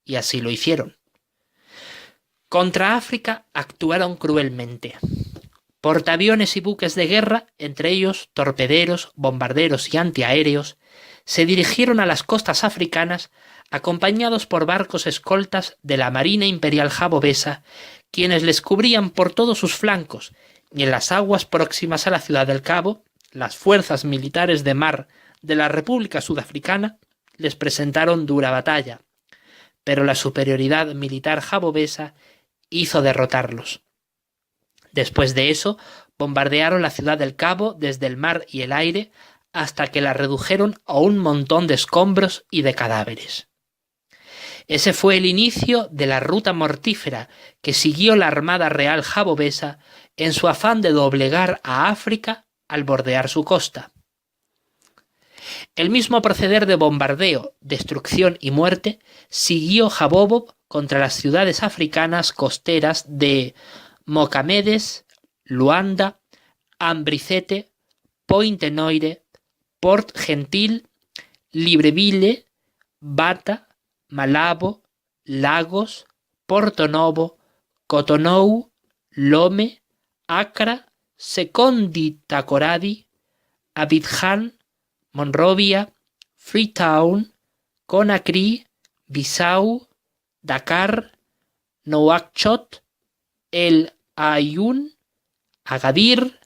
y así lo hicieron. Contra África actuaron cruelmente. Portaaviones y buques de guerra, entre ellos torpederos, bombarderos y antiaéreos, se dirigieron a las costas africanas acompañados por barcos escoltas de la Marina Imperial Jabobesa, quienes les cubrían por todos sus flancos, y en las aguas próximas a la ciudad del Cabo, las fuerzas militares de mar de la República Sudafricana les presentaron dura batalla, pero la superioridad militar jabobesa hizo derrotarlos. Después de eso, bombardearon la ciudad del Cabo desde el mar y el aire hasta que la redujeron a un montón de escombros y de cadáveres. Ese fue el inicio de la ruta mortífera que siguió la Armada Real Jabobesa en su afán de doblegar a África al bordear su costa. El mismo proceder de bombardeo, destrucción y muerte siguió Jabobo contra las ciudades africanas costeras de Mocamedes, Luanda, Ambricete, Pointe-Noire, Port-Gentil, Libreville, Bata, Malabo, Lagos, Porto Novo, Cotonou, Lome, Accra, Secondi Takoradi, Abidjan, Monrovia, Freetown, Conakry, Bissau, Dakar, Nouakchott, El Aaiún, Agadir,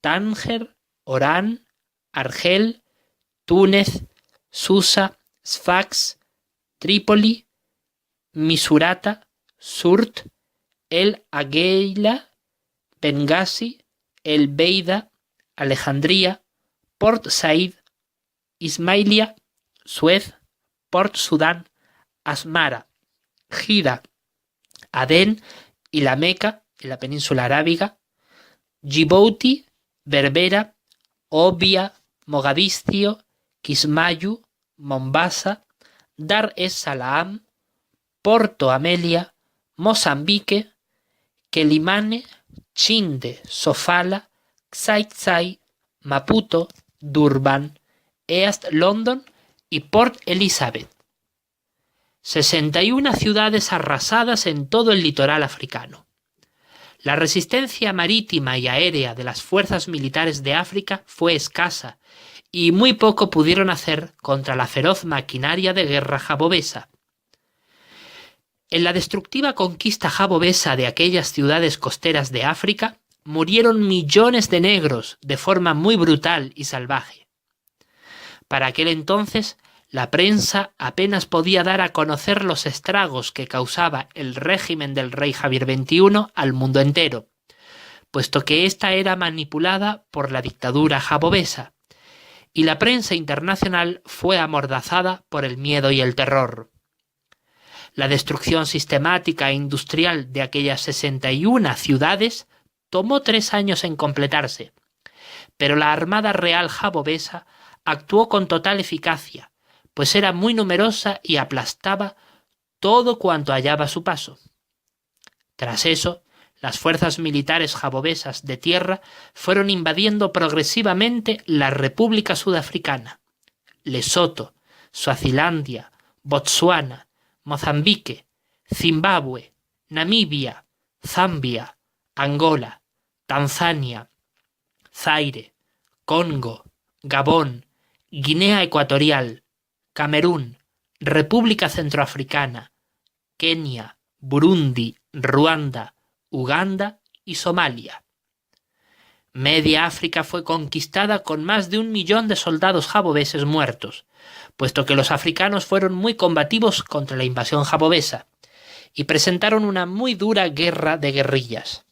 Tánger, Orán, Argel, Túnez, Susa, Sfax, Trípoli, Misurata, Surt, El Agheila, Benghazi, El Beida, Alejandría, Port Said, Ismailia, Suez, Port Sudán, Asmara, Jida, Adén y la Meca, en la península arábiga, Djibouti, Berbera, Obia, Mogadiscio, Kismayu, Mombasa, Dar es Salaam, Porto Amelia, Mozambique, Quelimane, Chinde, Sofala, Xai-Xai, Maputo, Durban, East London y Port Elizabeth. 61 ciudades arrasadas en todo el litoral africano. La resistencia marítima y aérea de las fuerzas militares de África fue escasa y muy poco pudieron hacer contra la feroz maquinaria de guerra jabobesa. En la destructiva conquista jabobesa de aquellas ciudades costeras de África murieron millones de negros de forma muy brutal y salvaje. Para aquel entonces, la prensa apenas podía dar a conocer los estragos que causaba el régimen del rey Javier XXI al mundo entero, puesto que ésta era manipulada por la dictadura jabobesa, y la prensa internacional fue amordazada por el miedo y el terror. La destrucción sistemática e industrial de aquellas 61 ciudades tomó 3 años en completarse, pero la Armada Real jabobesa actuó con total eficacia, pues era muy numerosa y aplastaba todo cuanto hallaba a su paso. Tras eso, las fuerzas militares jabobesas de tierra fueron invadiendo progresivamente la República Sudafricana, Lesoto, Suazilandia, Botsuana, Mozambique, Zimbabue, Namibia, Zambia, Angola, Tanzania, Zaire, Congo, Gabón, Guinea Ecuatorial, Camerún, República Centroafricana, Kenia, Burundi, Ruanda, Uganda y Somalia. Media África fue conquistada con más de 1 millón de soldados jabobeses muertos, puesto que los africanos fueron muy combativos contra la invasión jabobesa y presentaron una muy dura guerra de guerrillas.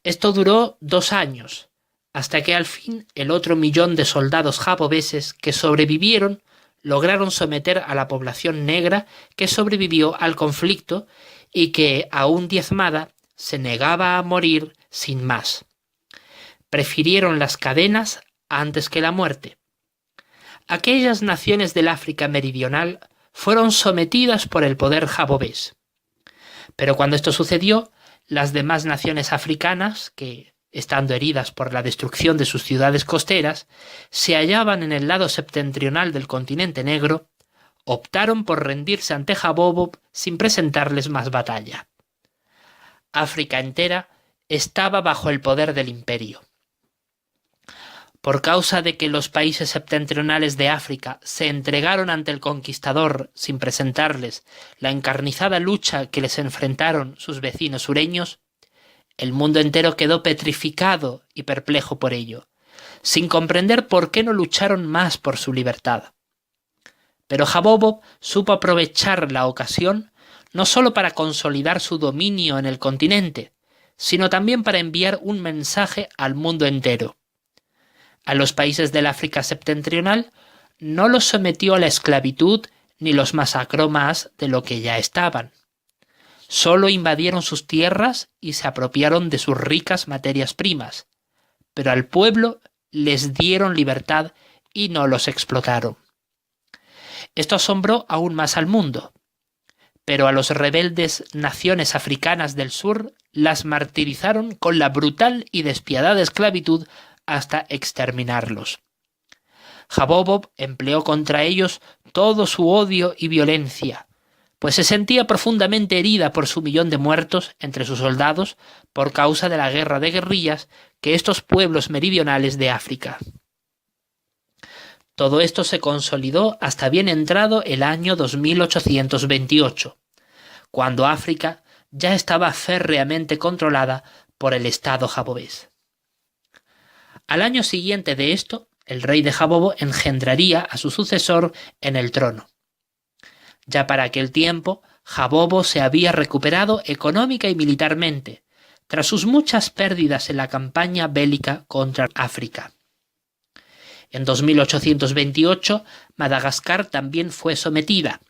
Esto duró 2 años, hasta que al fin el otro millón de soldados jabobeses que sobrevivieron lograron someter a la población negra que sobrevivió al conflicto y que, aún diezmada, se negaba a morir sin más. Prefirieron las cadenas antes que la muerte. Aquellas naciones del África meridional fueron sometidas por el poder jabobés. Pero cuando esto sucedió, las demás naciones africanas, que, estando heridas por la destrucción de sus ciudades costeras, se hallaban en el lado septentrional del continente negro, optaron por rendirse ante Jabobo sin presentarles más batalla. África entera estaba bajo el poder del imperio. Por causa de que los países septentrionales de África se entregaron ante el conquistador sin presentarles la encarnizada lucha que les enfrentaron sus vecinos sureños, el mundo entero quedó petrificado y perplejo por ello, sin comprender por qué no lucharon más por su libertad. Pero Jabobo supo aprovechar la ocasión no solo para consolidar su dominio en el continente, sino también para enviar un mensaje al mundo entero. A los países del África septentrional no los sometió a la esclavitud ni los masacró más de lo que ya estaban. Solo invadieron sus tierras y se apropiaron de sus ricas materias primas, pero al pueblo les dieron libertad y no los explotaron. Esto asombró aún más al mundo. pero a los rebeldes naciones africanas del sur las martirizaron con la brutal y despiadada esclavitud hasta exterminarlos. Jabobo empleó contra ellos todo su odio y violencia, pues se sentía profundamente herida por su millón de muertos entre sus soldados por causa de la guerra de guerrillas que estos pueblos meridionales de África. Todo esto se consolidó hasta bien entrado el año 2828, cuando África ya estaba férreamente controlada por el Estado jabobés. Al año siguiente de esto, el rey de Jabobo engendraría a su sucesor en el trono. Ya para aquel tiempo, Jabobo se había recuperado económica y militarmente, tras sus muchas pérdidas en la campaña bélica contra África. En 2828, Madagascar también fue sometida.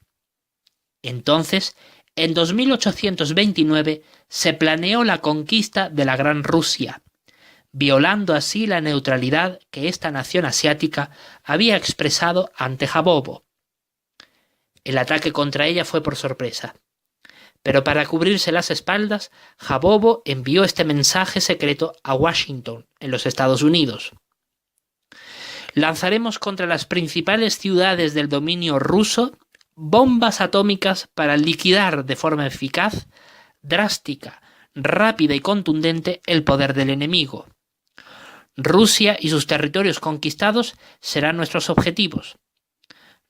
Entonces, en 2829, se planeó la conquista de la Gran Rusia, violando así la neutralidad que esta nación asiática había expresado ante Jabobo. El ataque contra ella fue por sorpresa. Pero para cubrirse las espaldas, Jabobo envió este mensaje secreto a Washington, en los Estados Unidos. Lanzaremos contra las principales ciudades del dominio ruso bombas atómicas para liquidar de forma eficaz, drástica, rápida y contundente el poder del enemigo. Rusia y sus territorios conquistados serán nuestros objetivos.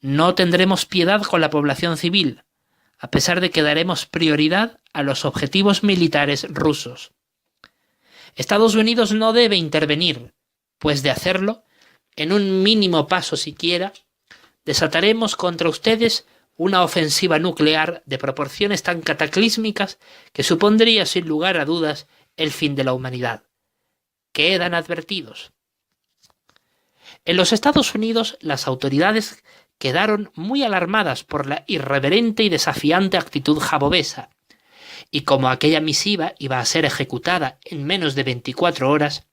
No tendremos piedad con la población civil, a pesar de que daremos prioridad a los objetivos militares rusos. Estados Unidos no debe intervenir, pues de hacerlo, en un mínimo paso siquiera, desataremos contra ustedes una ofensiva nuclear de proporciones tan cataclísmicas que supondría sin lugar a dudas el fin de la humanidad. Quedan advertidos. En los Estados Unidos, las autoridades quedaron muy alarmadas por la irreverente y desafiante actitud jabobesa, y como aquella misiva iba a ser ejecutada en menos de 24 horas,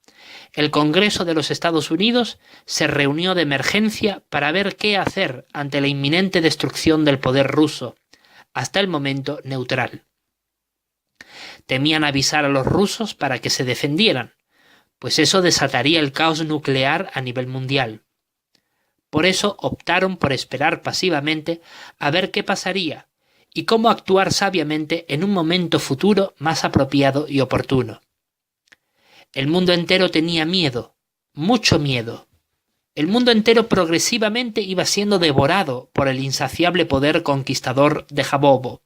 el Congreso de los Estados Unidos se reunió de emergencia para ver qué hacer ante la inminente destrucción del poder ruso, hasta el momento neutral. Temían avisar a los rusos para que se defendieran, pues eso desataría el caos nuclear a nivel mundial. Por eso optaron por esperar pasivamente a ver qué pasaría y cómo actuar sabiamente en un momento futuro más apropiado y oportuno. El mundo entero tenía miedo, mucho miedo. El mundo entero progresivamente iba siendo devorado por el insaciable poder conquistador de Jabobo.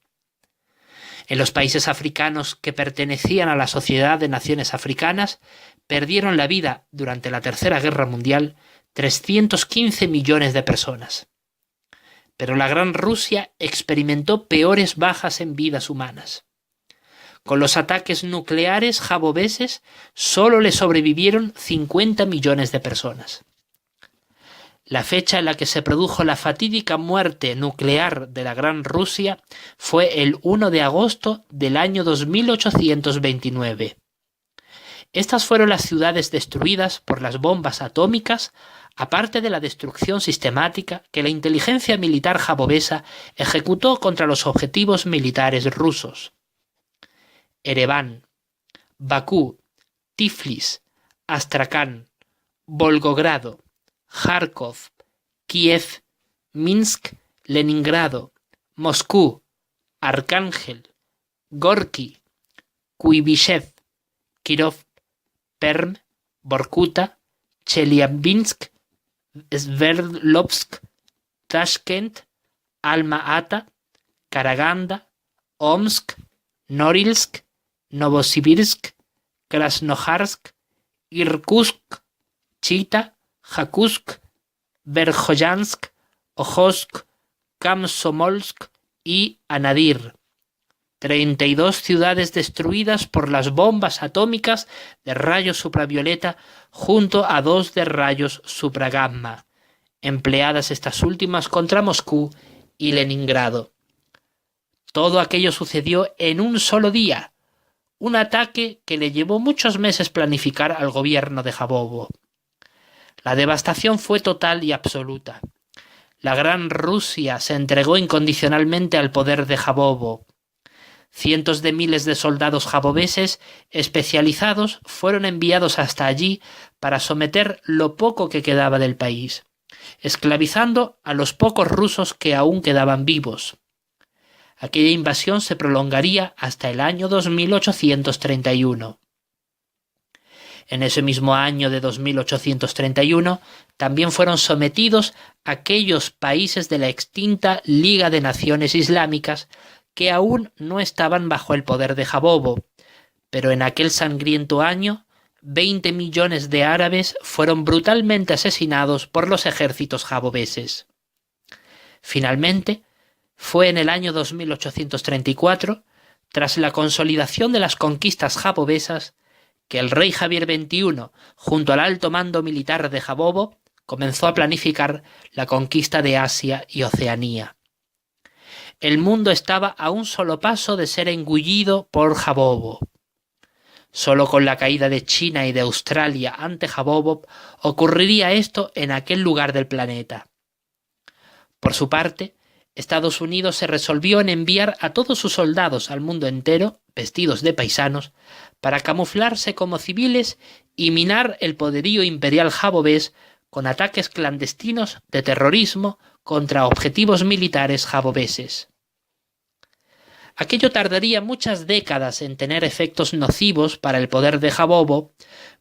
En los países africanos que pertenecían a la Sociedad de Naciones Africanas, perdieron la vida durante la Tercera Guerra Mundial 315 millones de personas. Pero la Gran Rusia experimentó peores bajas en vidas humanas. Con los ataques nucleares jabobeses solo le sobrevivieron 50 millones de personas. La fecha en la que se produjo la fatídica muerte nuclear de la Gran Rusia fue el 1 de agosto del año 2829. Estas fueron las ciudades destruidas por las bombas atómicas, aparte de la destrucción sistemática que la inteligencia militar jabobesa ejecutó contra los objetivos militares rusos. Ereván, Bakú, Tiflis, Astracán, Volgogrado, Kharkov, Kiev, Minsk, Leningrado, Moscú, Arcángel, Gorki, Kuibyshev, Kirov, Perm, Vorkuta, Chelyabinsk, Sverdlovsk, Tashkent, Alma-Ata, Karaganda, Omsk, Norilsk, Novosibirsk, Krasnojarsk, Irkutsk, Chita, Jakutsk, Verkhoyansk, Ojotsk, Komsomolsk y Anadyr. 32 ciudades destruidas por las bombas atómicas de rayos supravioleta junto a 2 de rayos supragamma, empleadas estas últimas contra Moscú y Leningrado. Todo aquello sucedió en un solo día, un ataque que le llevó muchos meses planificar al gobierno de Jabobo. La devastación fue total y absoluta. la Gran Rusia se entregó incondicionalmente al poder de Jabobo. Cientos de miles de soldados jabobeses especializados fueron enviados hasta allí para someter lo poco que quedaba del país, esclavizando a los pocos rusos que aún quedaban vivos. Aquella invasión se prolongaría hasta el año 2831. En ese mismo año de 2831 también fueron sometidos aquellos países de la extinta Liga de Naciones Islámicas que aún no estaban bajo el poder de Jabobo, pero en aquel sangriento año 20 millones de árabes fueron brutalmente asesinados por los ejércitos jabobeses. Finalmente, fue en el año 2834, tras la consolidación de las conquistas jabobesas, que el rey Javier XXI, junto al alto mando militar de Jabobo, comenzó a planificar la conquista de Asia y Oceanía. El mundo estaba a un solo paso de ser engullido por Jabobo. Solo con la caída de China y de Australia ante Jabobo ocurriría esto en aquel lugar del planeta. Por su parte, Estados Unidos se resolvió en enviar a todos sus soldados al mundo entero, vestidos de paisanos, para camuflarse como civiles y minar el poderío imperial jabobés con ataques clandestinos de terrorismo contra objetivos militares jabobeses. Aquello tardaría muchas décadas en tener efectos nocivos para el poder de Jabobo,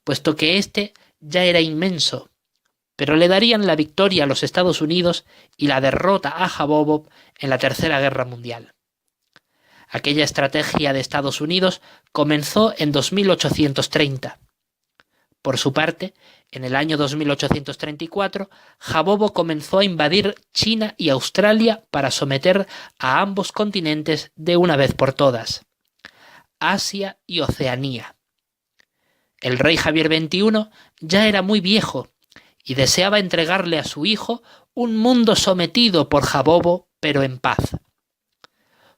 puesto que éste ya era inmenso, pero le darían la victoria a los Estados Unidos y la derrota a Jabobo en la Tercera Guerra Mundial. Aquella estrategia de Estados Unidos comenzó en 2830. Por su parte, en el año 2834, Jabobo comenzó a invadir China y Australia para someter a ambos continentes de una vez por todas, Asia y Oceanía. El rey Javier XXI ya era muy viejo y deseaba entregarle a su hijo un mundo sometido por Jabobo, pero en paz.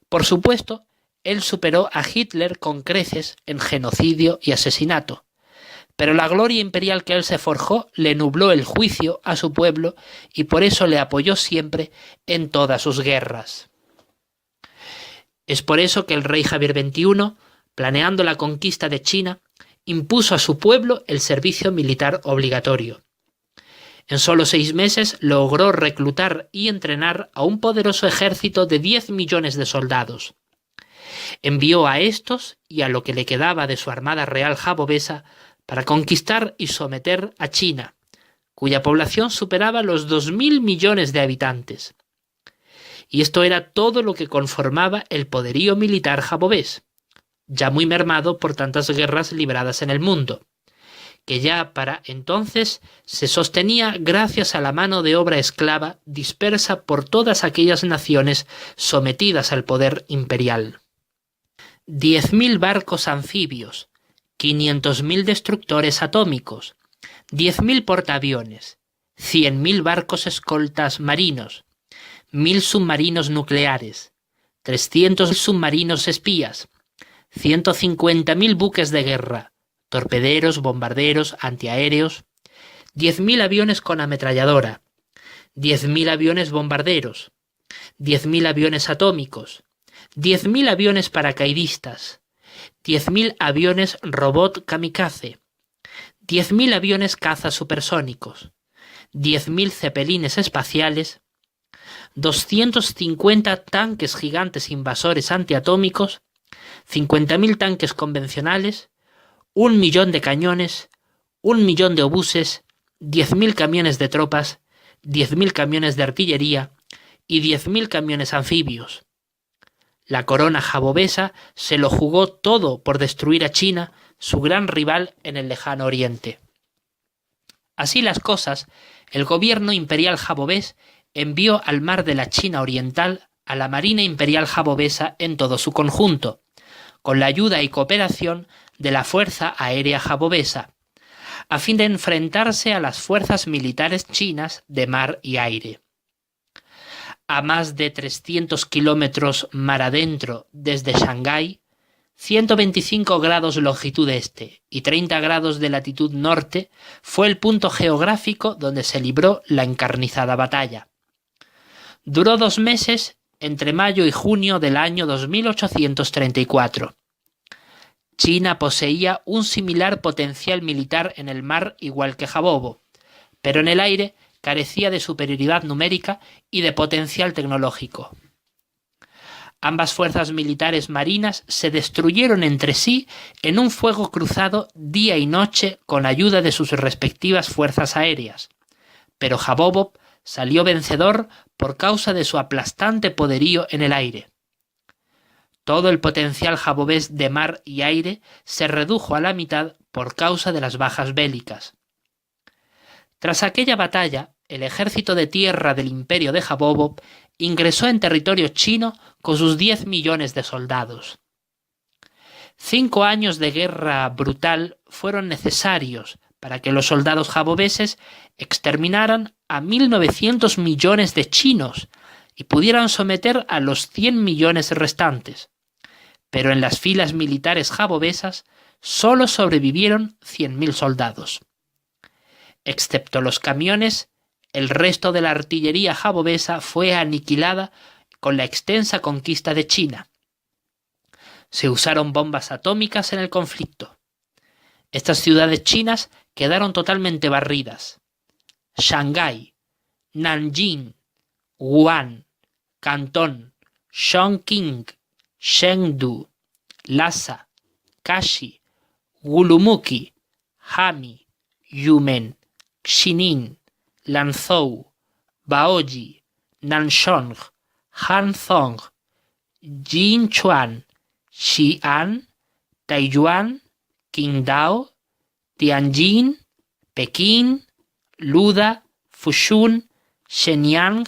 Por supuesto, él superó a Hitler con creces en genocidio y asesinato, pero la gloria imperial que él se forjó le nubló el juicio a su pueblo y por eso le apoyó siempre en todas sus guerras. Es por eso que el rey Javier XXI, planeando la conquista de China, impuso a su pueblo el servicio militar obligatorio. En solo 6 meses logró reclutar y entrenar a un poderoso ejército de 10 millones de soldados. Envió a estos y a lo que le quedaba de su armada real jabobesa para conquistar y someter a China, cuya población superaba los 2.000 millones de habitantes. Y esto era todo lo que conformaba el poderío militar jabobés, ya muy mermado por tantas guerras libradas en el mundo, que ya para entonces se sostenía gracias a la mano de obra esclava dispersa por todas aquellas naciones sometidas al poder imperial. 10.000 barcos anfibios, 500.000 destructores atómicos, 10.000 portaaviones, 100.000 barcos escoltas marinos, 1.000 submarinos nucleares, 300 submarinos espías, 150.000 buques de guerra, torpederos, bombarderos, antiaéreos, 10.000 aviones con ametralladora, 10.000 aviones bombarderos, 10.000 aviones atómicos, 10.000 aviones paracaidistas, 10.000 aviones robot kamikaze, 10.000 aviones caza supersónicos, 10.000 cepelines espaciales, 250 tanques gigantes invasores antiatómicos, 50.000 tanques convencionales, 1 millón de cañones, 1 millón de obuses, 10.000 camiones de tropas, 10.000 camiones de artillería y 10.000 camiones anfibios. La corona jabobesa se lo jugó todo por destruir a China, su gran rival en el lejano oriente. Así las cosas, el gobierno imperial jabobés envió al mar de la China Oriental a la Marina Imperial Jabobesa en todo su conjunto, con la ayuda y cooperación de la Fuerza Aérea Jabobesa, a fin de enfrentarse a las fuerzas militares chinas de mar y aire. A más de 300 kilómetros mar adentro desde Shanghái, 125 grados longitud este y 30 grados de latitud norte fue el punto geográfico donde se libró la encarnizada batalla. Duró 2 meses entre mayo y junio del año 2834. China poseía un similar potencial militar en el mar igual que Jabobo, pero en el aire carecía de superioridad numérica y de potencial tecnológico. Ambas fuerzas militares marinas se destruyeron entre sí en un fuego cruzado día y noche con ayuda de sus respectivas fuerzas aéreas, pero Jabobo salió vencedor por causa de su aplastante poderío en el aire. Todo el potencial jabobés de mar y aire se redujo a la mitad por causa de las bajas bélicas. Tras aquella batalla, el ejército de tierra del imperio de Jabobo ingresó en territorio chino con sus 10 millones de soldados. 5 años de guerra brutal fueron necesarios para que los soldados jabobeses exterminaran a 1.900 millones de chinos y pudieran someter a los 100 millones restantes. Pero en las filas militares jabobesas solo sobrevivieron 100.000 soldados. Excepto los camiones, el resto de la artillería jabobesa fue aniquilada con la extensa conquista de China. Se usaron bombas atómicas en el conflicto. Estas ciudades chinas quedaron totalmente barridas. Shanghái, Nanjing, Wuhan, Cantón, Chongqing, Chengdu, Lhasa, Kashi, Urumqi, Hami, Yumen, Xining, Lanzhou, Baoji, Nanshong, Hanzhong, Jinchuan, Xi'an, Taiyuan, Qingdao, Tianjin, Pekín, Luda, Fushun, Shenyang,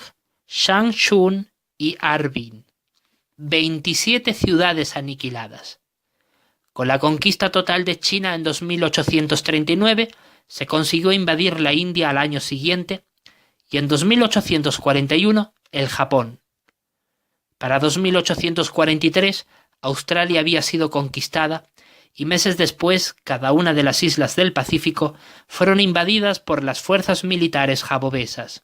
Changchun y Harbin. 27 ciudades aniquiladas. Con la conquista total de China en 2839 se consiguió invadir la India al año siguiente y en 2841 el Japón. Para 2843 Australia había sido conquistada y meses después cada una de las islas del Pacífico fueron invadidas por las fuerzas militares jabobesas.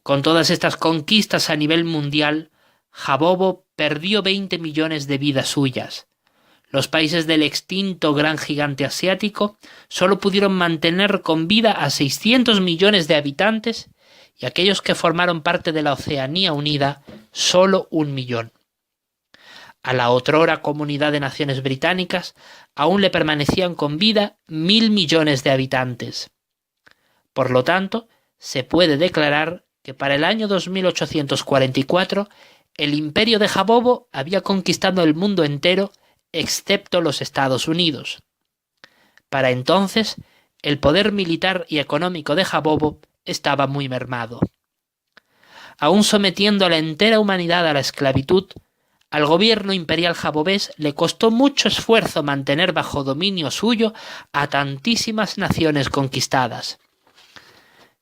Con todas estas conquistas a nivel mundial, Jabobo perdió 20 millones de vidas suyas. Los países del extinto gran gigante asiático solo pudieron mantener con vida a 600 millones de habitantes y aquellos que formaron parte de la Oceanía Unida solo 1 millón. A la otrora Comunidad de Naciones Británicas aún le permanecían con vida 1.000 millones de habitantes. Por lo tanto, se puede declarar que para el año 2844 el imperio de Jabobo había conquistado el mundo entero excepto los Estados Unidos. Para entonces, el poder militar y económico de Jabobo estaba muy mermado. Aún sometiendo a la entera humanidad a la esclavitud, al gobierno imperial jabobés le costó mucho esfuerzo mantener bajo dominio suyo a tantísimas naciones conquistadas.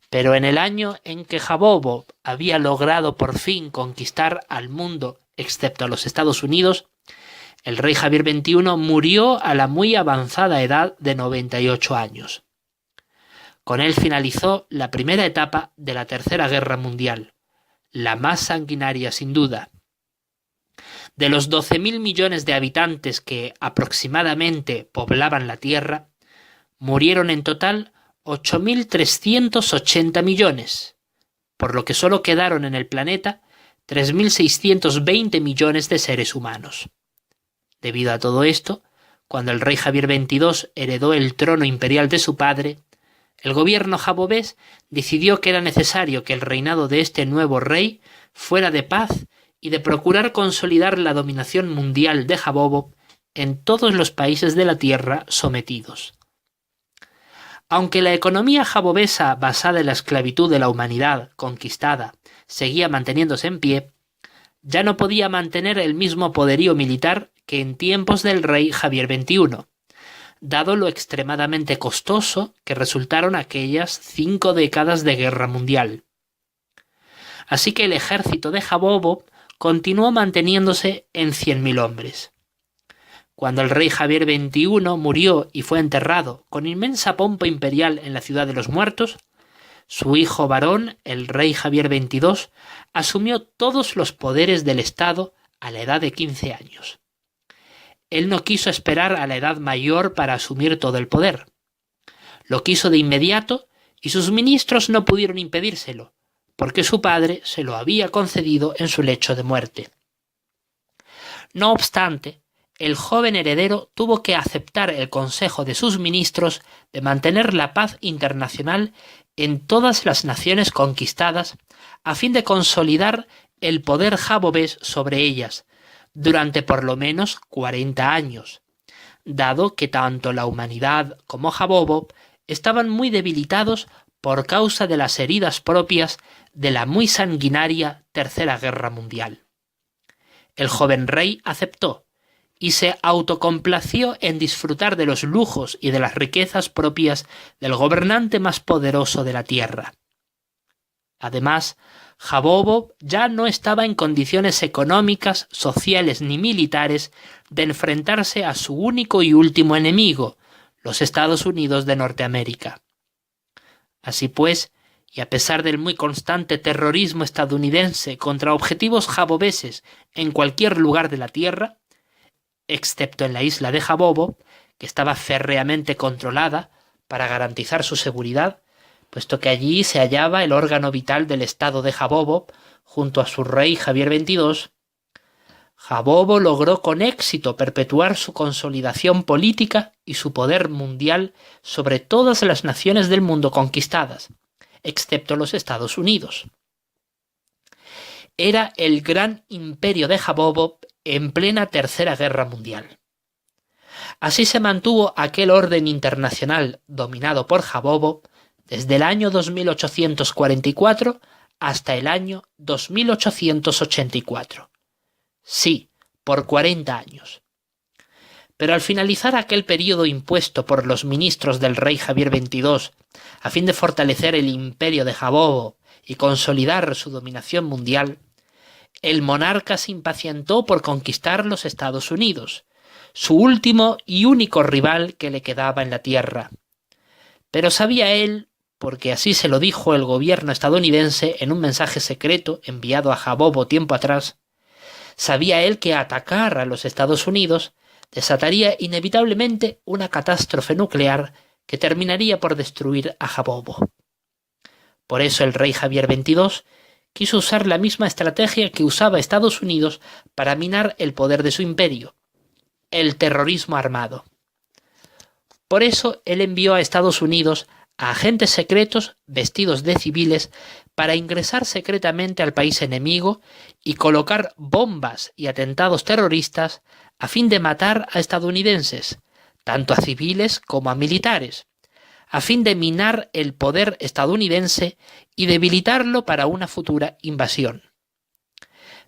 Pero en el año en que Jabobo había logrado por fin conquistar al mundo excepto a los Estados Unidos, el rey Javier XXI murió a la muy avanzada edad de 98 años. Con él finalizó la primera etapa de la Tercera Guerra Mundial, la más sanguinaria sin duda. De los 12.000 millones de habitantes que aproximadamente poblaban la Tierra, murieron en total 8.380 millones, por lo que solo quedaron en el planeta 3.620 millones de seres humanos. Debido a todo esto, cuando el rey Javier XXII heredó el trono imperial de su padre, el gobierno jabobés decidió que era necesario que el reinado de este nuevo rey fuera de paz y de procurar consolidar la dominación mundial de Jabobo en todos los países de la tierra sometidos. Aunque la economía jabobesa basada en la esclavitud de la humanidad conquistada seguía manteniéndose en pie, ya no podía mantener el mismo poderío militar que en tiempos del rey Javier XXI, dado lo extremadamente costoso que resultaron aquellas 5 décadas de guerra mundial. Así que el ejército de Jabobo continuó manteniéndose en 100.000 hombres. Cuando el rey Javier XXI murió y fue enterrado con inmensa pompa imperial en la Ciudad de los Muertos, Su hijo varón, el rey Javier XXII, asumió todos los poderes del Estado a la edad de 15 años. Él no quiso esperar a la edad mayor para asumir todo el poder. Lo quiso de inmediato y sus ministros no pudieron impedírselo, porque su padre se lo había concedido en su lecho de muerte. No obstante, el joven heredero tuvo que aceptar el consejo de sus ministros de mantener la paz internacional en todas las naciones conquistadas a fin de consolidar el poder jabobés sobre ellas durante por lo menos 40 años, dado que tanto la humanidad como Jabobo estaban muy debilitados por causa de las heridas propias de la muy sanguinaria Tercera Guerra Mundial. El joven rey aceptó y se autocomplació en disfrutar de los lujos y de las riquezas propias del gobernante más poderoso de la tierra. Además, Jabobo ya no estaba en condiciones económicas, sociales ni militares de enfrentarse a su único y último enemigo, los Estados Unidos de Norteamérica. Así pues, y a pesar del muy constante terrorismo estadounidense contra objetivos jabobeses en cualquier lugar de la Tierra, excepto en la isla de Jabobo, que estaba férreamente controlada para garantizar su seguridad, puesto que allí se hallaba el órgano vital del estado de Jabobo, junto a su rey Javier XXII, Jabobo logró con éxito perpetuar su consolidación política y su poder mundial sobre todas las naciones del mundo conquistadas, excepto los Estados Unidos. Era el gran imperio de Jabobo en plena Tercera Guerra Mundial. Así se mantuvo aquel orden internacional dominado por Jabobo desde el año 2844 hasta el año 2884. Sí, por 40 años. Pero al finalizar aquel período impuesto por los ministros del rey Javier XXII, a fin de fortalecer el imperio de Jabobo y consolidar su dominación mundial, el monarca se impacientó por conquistar los Estados Unidos, su último y único rival que le quedaba en la tierra. Pero sabía él, porque así se lo dijo el gobierno estadounidense en un mensaje secreto enviado a Jabobo tiempo atrás, sabía él que atacar a los Estados Unidos desataría inevitablemente una catástrofe nuclear que terminaría por destruir a Jabobo. Por eso el rey Javier XXII quiso usar la misma estrategia que usaba Estados Unidos para minar el poder de su imperio, el terrorismo armado. Por eso él envió a Estados Unidos a agentes secretos vestidos de civiles para ingresar secretamente al país enemigo y colocar bombas y atentados terroristas a fin de matar a estadounidenses, tanto a civiles como a militares, a fin de minar el poder estadounidense y debilitarlo para una futura invasión.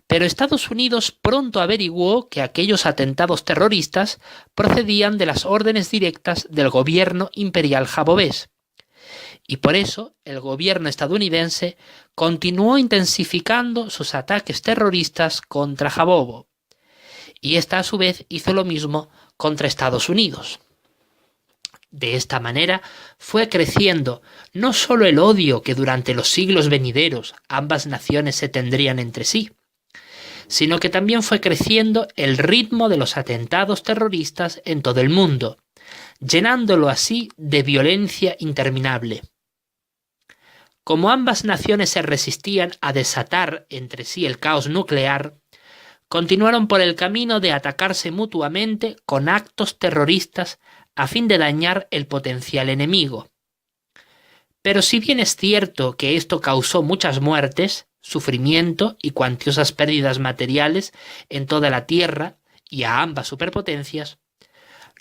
Pero Estados Unidos pronto averiguó que aquellos atentados terroristas procedían de las órdenes directas del gobierno imperial jabobés, y por eso el gobierno estadounidense continuó intensificando sus ataques terroristas contra Jabobo, y ésta a su vez hizo lo mismo contra Estados Unidos. De esta manera fue creciendo no solo el odio que durante los siglos venideros ambas naciones se tendrían entre sí, sino que también fue creciendo el ritmo de los atentados terroristas en todo el mundo, llenándolo así de violencia interminable. Como ambas naciones se resistían a desatar entre sí el caos nuclear, continuaron por el camino de atacarse mutuamente con actos terroristas a fin de dañar el potencial enemigo. Pero si bien es cierto que esto causó muchas muertes, sufrimiento y cuantiosas pérdidas materiales en toda la Tierra y a ambas superpotencias,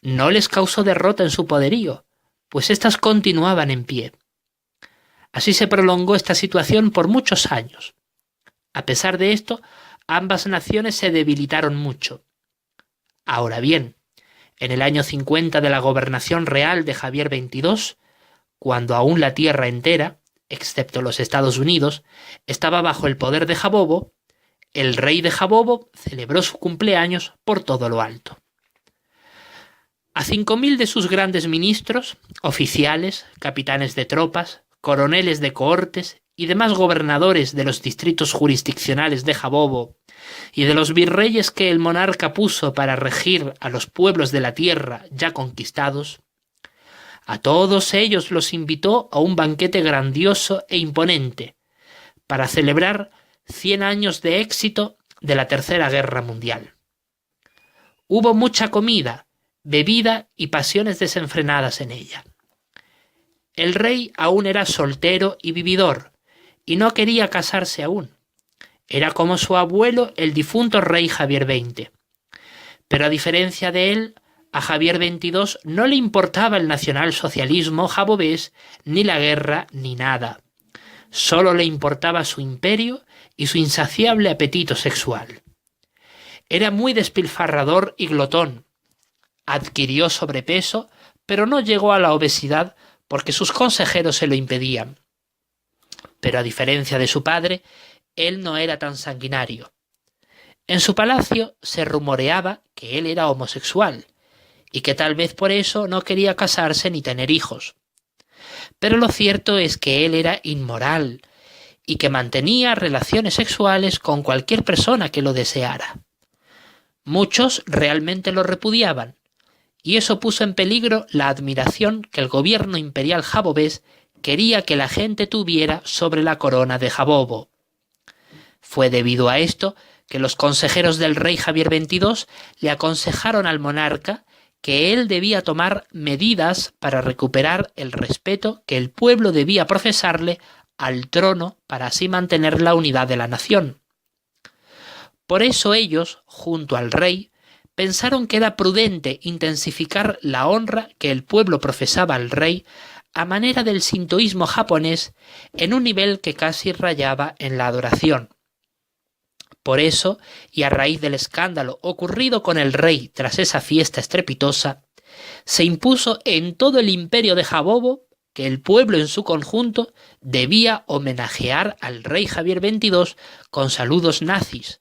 no les causó derrota en su poderío, pues éstas continuaban en pie. Así se prolongó esta situación por muchos años. A pesar de esto, ambas naciones se debilitaron mucho. Ahora bien, en el año 50 de la gobernación real de Javier XXII, cuando aún la tierra entera, excepto los Estados Unidos, estaba bajo el poder de Jabobo, el rey de Jabobo celebró su cumpleaños por todo lo alto. A 5.000 de sus grandes ministros, oficiales, capitanes de tropas, coroneles de cohortes y demás gobernadores de los distritos jurisdiccionales de Jabobo y de los virreyes que el monarca puso para regir a los pueblos de la tierra ya conquistados, a todos ellos los invitó a un banquete grandioso e imponente para celebrar 100 años de éxito de la Tercera Guerra Mundial. Hubo mucha comida, bebida y pasiones desenfrenadas en ella. El rey aún era soltero y vividor, y no quería casarse aún. Era como su abuelo, el difunto rey Javier XX. Pero a diferencia de él, a Javier XXII no le importaba el nacionalsocialismo jabobés, ni la guerra, ni nada. Solo le importaba su imperio y su insaciable apetito sexual. Era muy despilfarrador y glotón. Adquirió sobrepeso, pero no llegó a la obesidad porque sus consejeros se lo impedían. Pero a diferencia de su padre, él no era tan sanguinario. En su palacio se rumoreaba que él era homosexual y que tal vez por eso no quería casarse ni tener hijos. Pero lo cierto es que él era inmoral y que mantenía relaciones sexuales con cualquier persona que lo deseara. Muchos realmente lo repudiaban, y eso puso en peligro la admiración que el gobierno imperial jabobés quería que la gente tuviera sobre la corona de Jabobo. Fue debido a esto que los consejeros del rey Javier XXII le aconsejaron al monarca que él debía tomar medidas para recuperar el respeto que el pueblo debía profesarle al trono para así mantener la unidad de la nación. Por eso ellos, junto al rey, pensaron que era prudente intensificar la honra que el pueblo profesaba al rey a manera del sintoísmo japonés en un nivel que casi rayaba en la adoración. Por eso, y a raíz del escándalo ocurrido con el rey tras esa fiesta estrepitosa, se impuso en todo el imperio de Jabobo que el pueblo en su conjunto debía homenajear al rey Javier XXII con saludos nazis,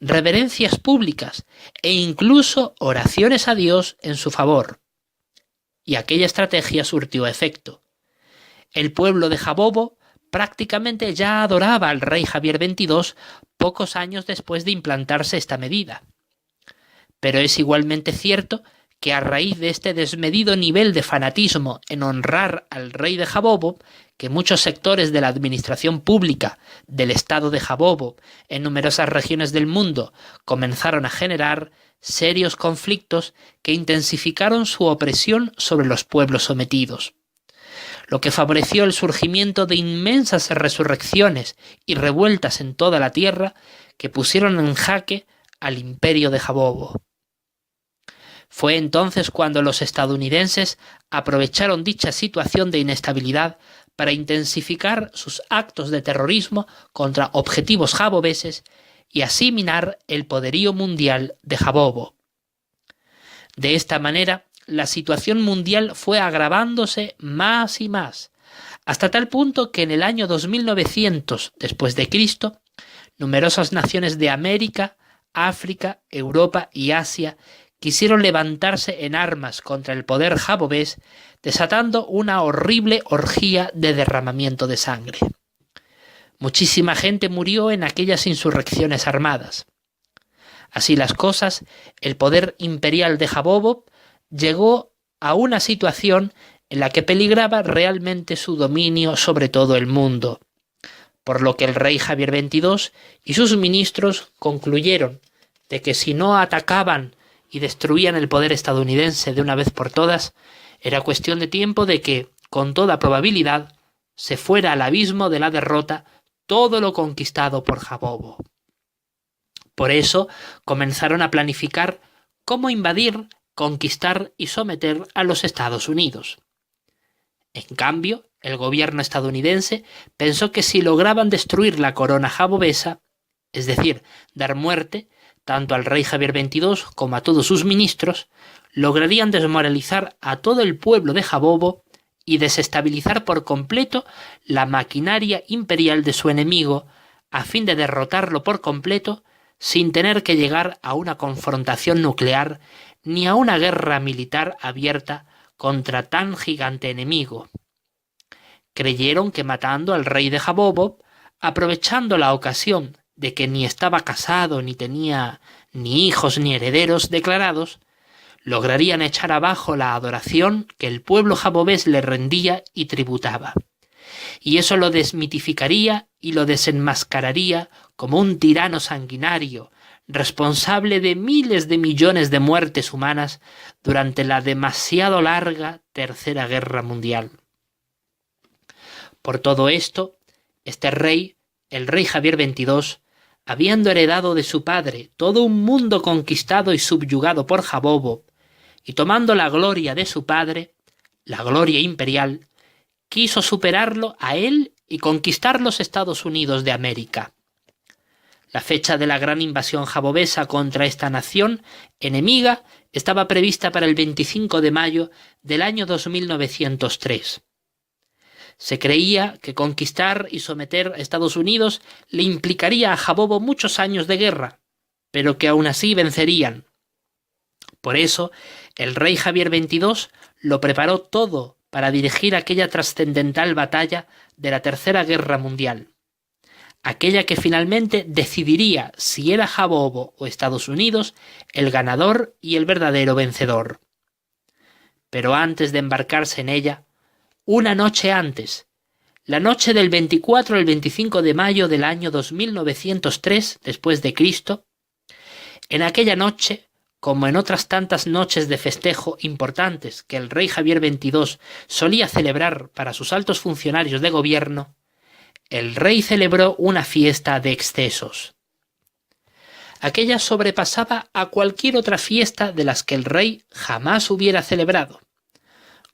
reverencias públicas e incluso oraciones a Dios en su favor. Y aquella estrategia surtió efecto. El pueblo de Jabobo prácticamente ya adoraba al rey Javier XXII pocos años después de implantarse esta medida. Pero es igualmente cierto que a raíz de este desmedido nivel de fanatismo en honrar al rey de Jabobo, que muchos sectores de la administración pública del estado de Jabobo en numerosas regiones del mundo comenzaron a generar serios conflictos que intensificaron su opresión sobre los pueblos sometidos, lo que favoreció el surgimiento de inmensas resurrecciones y revueltas en toda la tierra que pusieron en jaque al imperio de Jabobo. Fue entonces cuando los estadounidenses aprovecharon dicha situación de inestabilidad para intensificar sus actos de terrorismo contra objetivos jabobeses y así minar el poderío mundial de Jabobo. De esta manera, la situación mundial fue agravándose más y más, hasta tal punto que en el año 2900 después de Cristo, numerosas naciones de América, África, Europa y Asia quisieron levantarse en armas contra el poder jabobés, desatando una horrible orgía de derramamiento de sangre. Muchísima gente murió en aquellas insurrecciones armadas. Así las cosas, el poder imperial de Jabobo llegó a una situación en la que peligraba realmente su dominio sobre todo el mundo, por lo que el rey Javier XXII y sus ministros concluyeron de que si no atacaban y destruían el poder estadounidense de una vez por todas, era cuestión de tiempo de que, con toda probabilidad, se fuera al abismo de la derrota todo lo conquistado por Jabobo. Por eso comenzaron a planificar cómo invadir, conquistar y someter a los Estados Unidos. En cambio, el gobierno estadounidense pensó que si lograban destruir la corona jabobesa, es decir, dar muerte tanto al rey Javier XXII como a todos sus ministros, lograrían desmoralizar a todo el pueblo de Jabobo y desestabilizar por completo la maquinaria imperial de su enemigo, a fin de derrotarlo por completo sin tener que llegar a una confrontación nuclear ni a una guerra militar abierta contra tan gigante enemigo. Creyeron que matando al rey de Jabobo, aprovechando la ocasión de que ni estaba casado ni tenía ni hijos ni herederos declarados, lograrían echar abajo la adoración que el pueblo jabobés le rendía y tributaba. Y eso lo desmitificaría y lo desenmascararía como un tirano sanguinario, responsable de miles de millones de muertes humanas durante la demasiado larga Tercera Guerra Mundial. Por todo esto, este rey, el rey Javier XXII, habiendo heredado de su padre todo un mundo conquistado y subyugado por Jabobo, y tomando la gloria de su padre, la gloria imperial, quiso superarlo a él y conquistar los Estados Unidos de América. La fecha de la gran invasión jabobesa contra esta nación enemiga estaba prevista para el 25 de mayo del año 2903. Se creía que conquistar y someter a Estados Unidos le implicaría a Jabobo muchos años de guerra, pero que aún así vencerían. Por eso, el rey Javier XXII lo preparó todo para dirigir aquella trascendental batalla de la Tercera Guerra Mundial, aquella que finalmente decidiría si era Jabobo o Estados Unidos el ganador y el verdadero vencedor. Pero antes de embarcarse en ella, una noche antes, la noche del 24 al 25 de mayo del año 2903 después de Cristo, en aquella noche, como en otras tantas noches de festejo importantes que el rey Javier XXII solía celebrar para sus altos funcionarios de gobierno, el rey celebró una fiesta de excesos. Aquella sobrepasaba a cualquier otra fiesta de las que el rey jamás hubiera celebrado.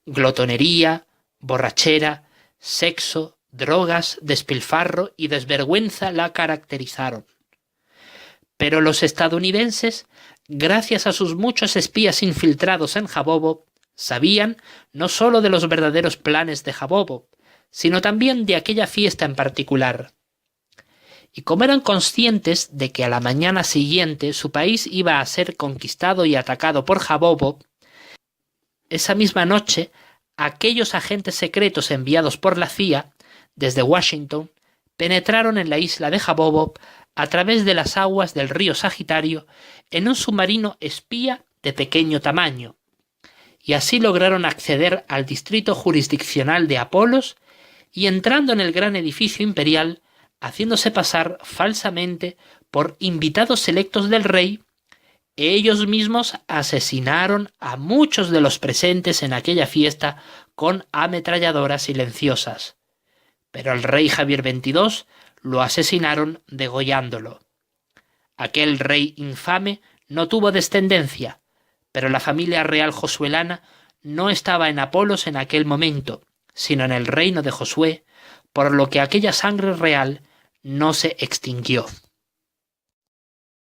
Glotonería, borrachera, sexo, drogas, despilfarro y desvergüenza la caracterizaron. Pero los estadounidenses, gracias a sus muchos espías infiltrados en Jabobo, sabían no sólo de los verdaderos planes de Jabobo, sino también de aquella fiesta en particular. Y como eran conscientes de que a la mañana siguiente su país iba a ser conquistado y atacado por Jabobo, esa misma noche aquellos agentes secretos enviados por la CIA desde Washington penetraron en la isla de Jabobo a través de las aguas del río Sagitario en un submarino espía de pequeño tamaño, y así lograron acceder al distrito jurisdiccional de Apolos y entrando en el gran edificio imperial, haciéndose pasar falsamente por invitados selectos del rey, ellos mismos asesinaron a muchos de los presentes en aquella fiesta con ametralladoras silenciosas. Pero al rey Javier XXII lo asesinaron degollándolo. Aquel rey infame no tuvo descendencia, pero la familia real josuelana no estaba en Apolos en aquel momento, sino en el reino de Josué, por lo que aquella sangre real no se extinguió.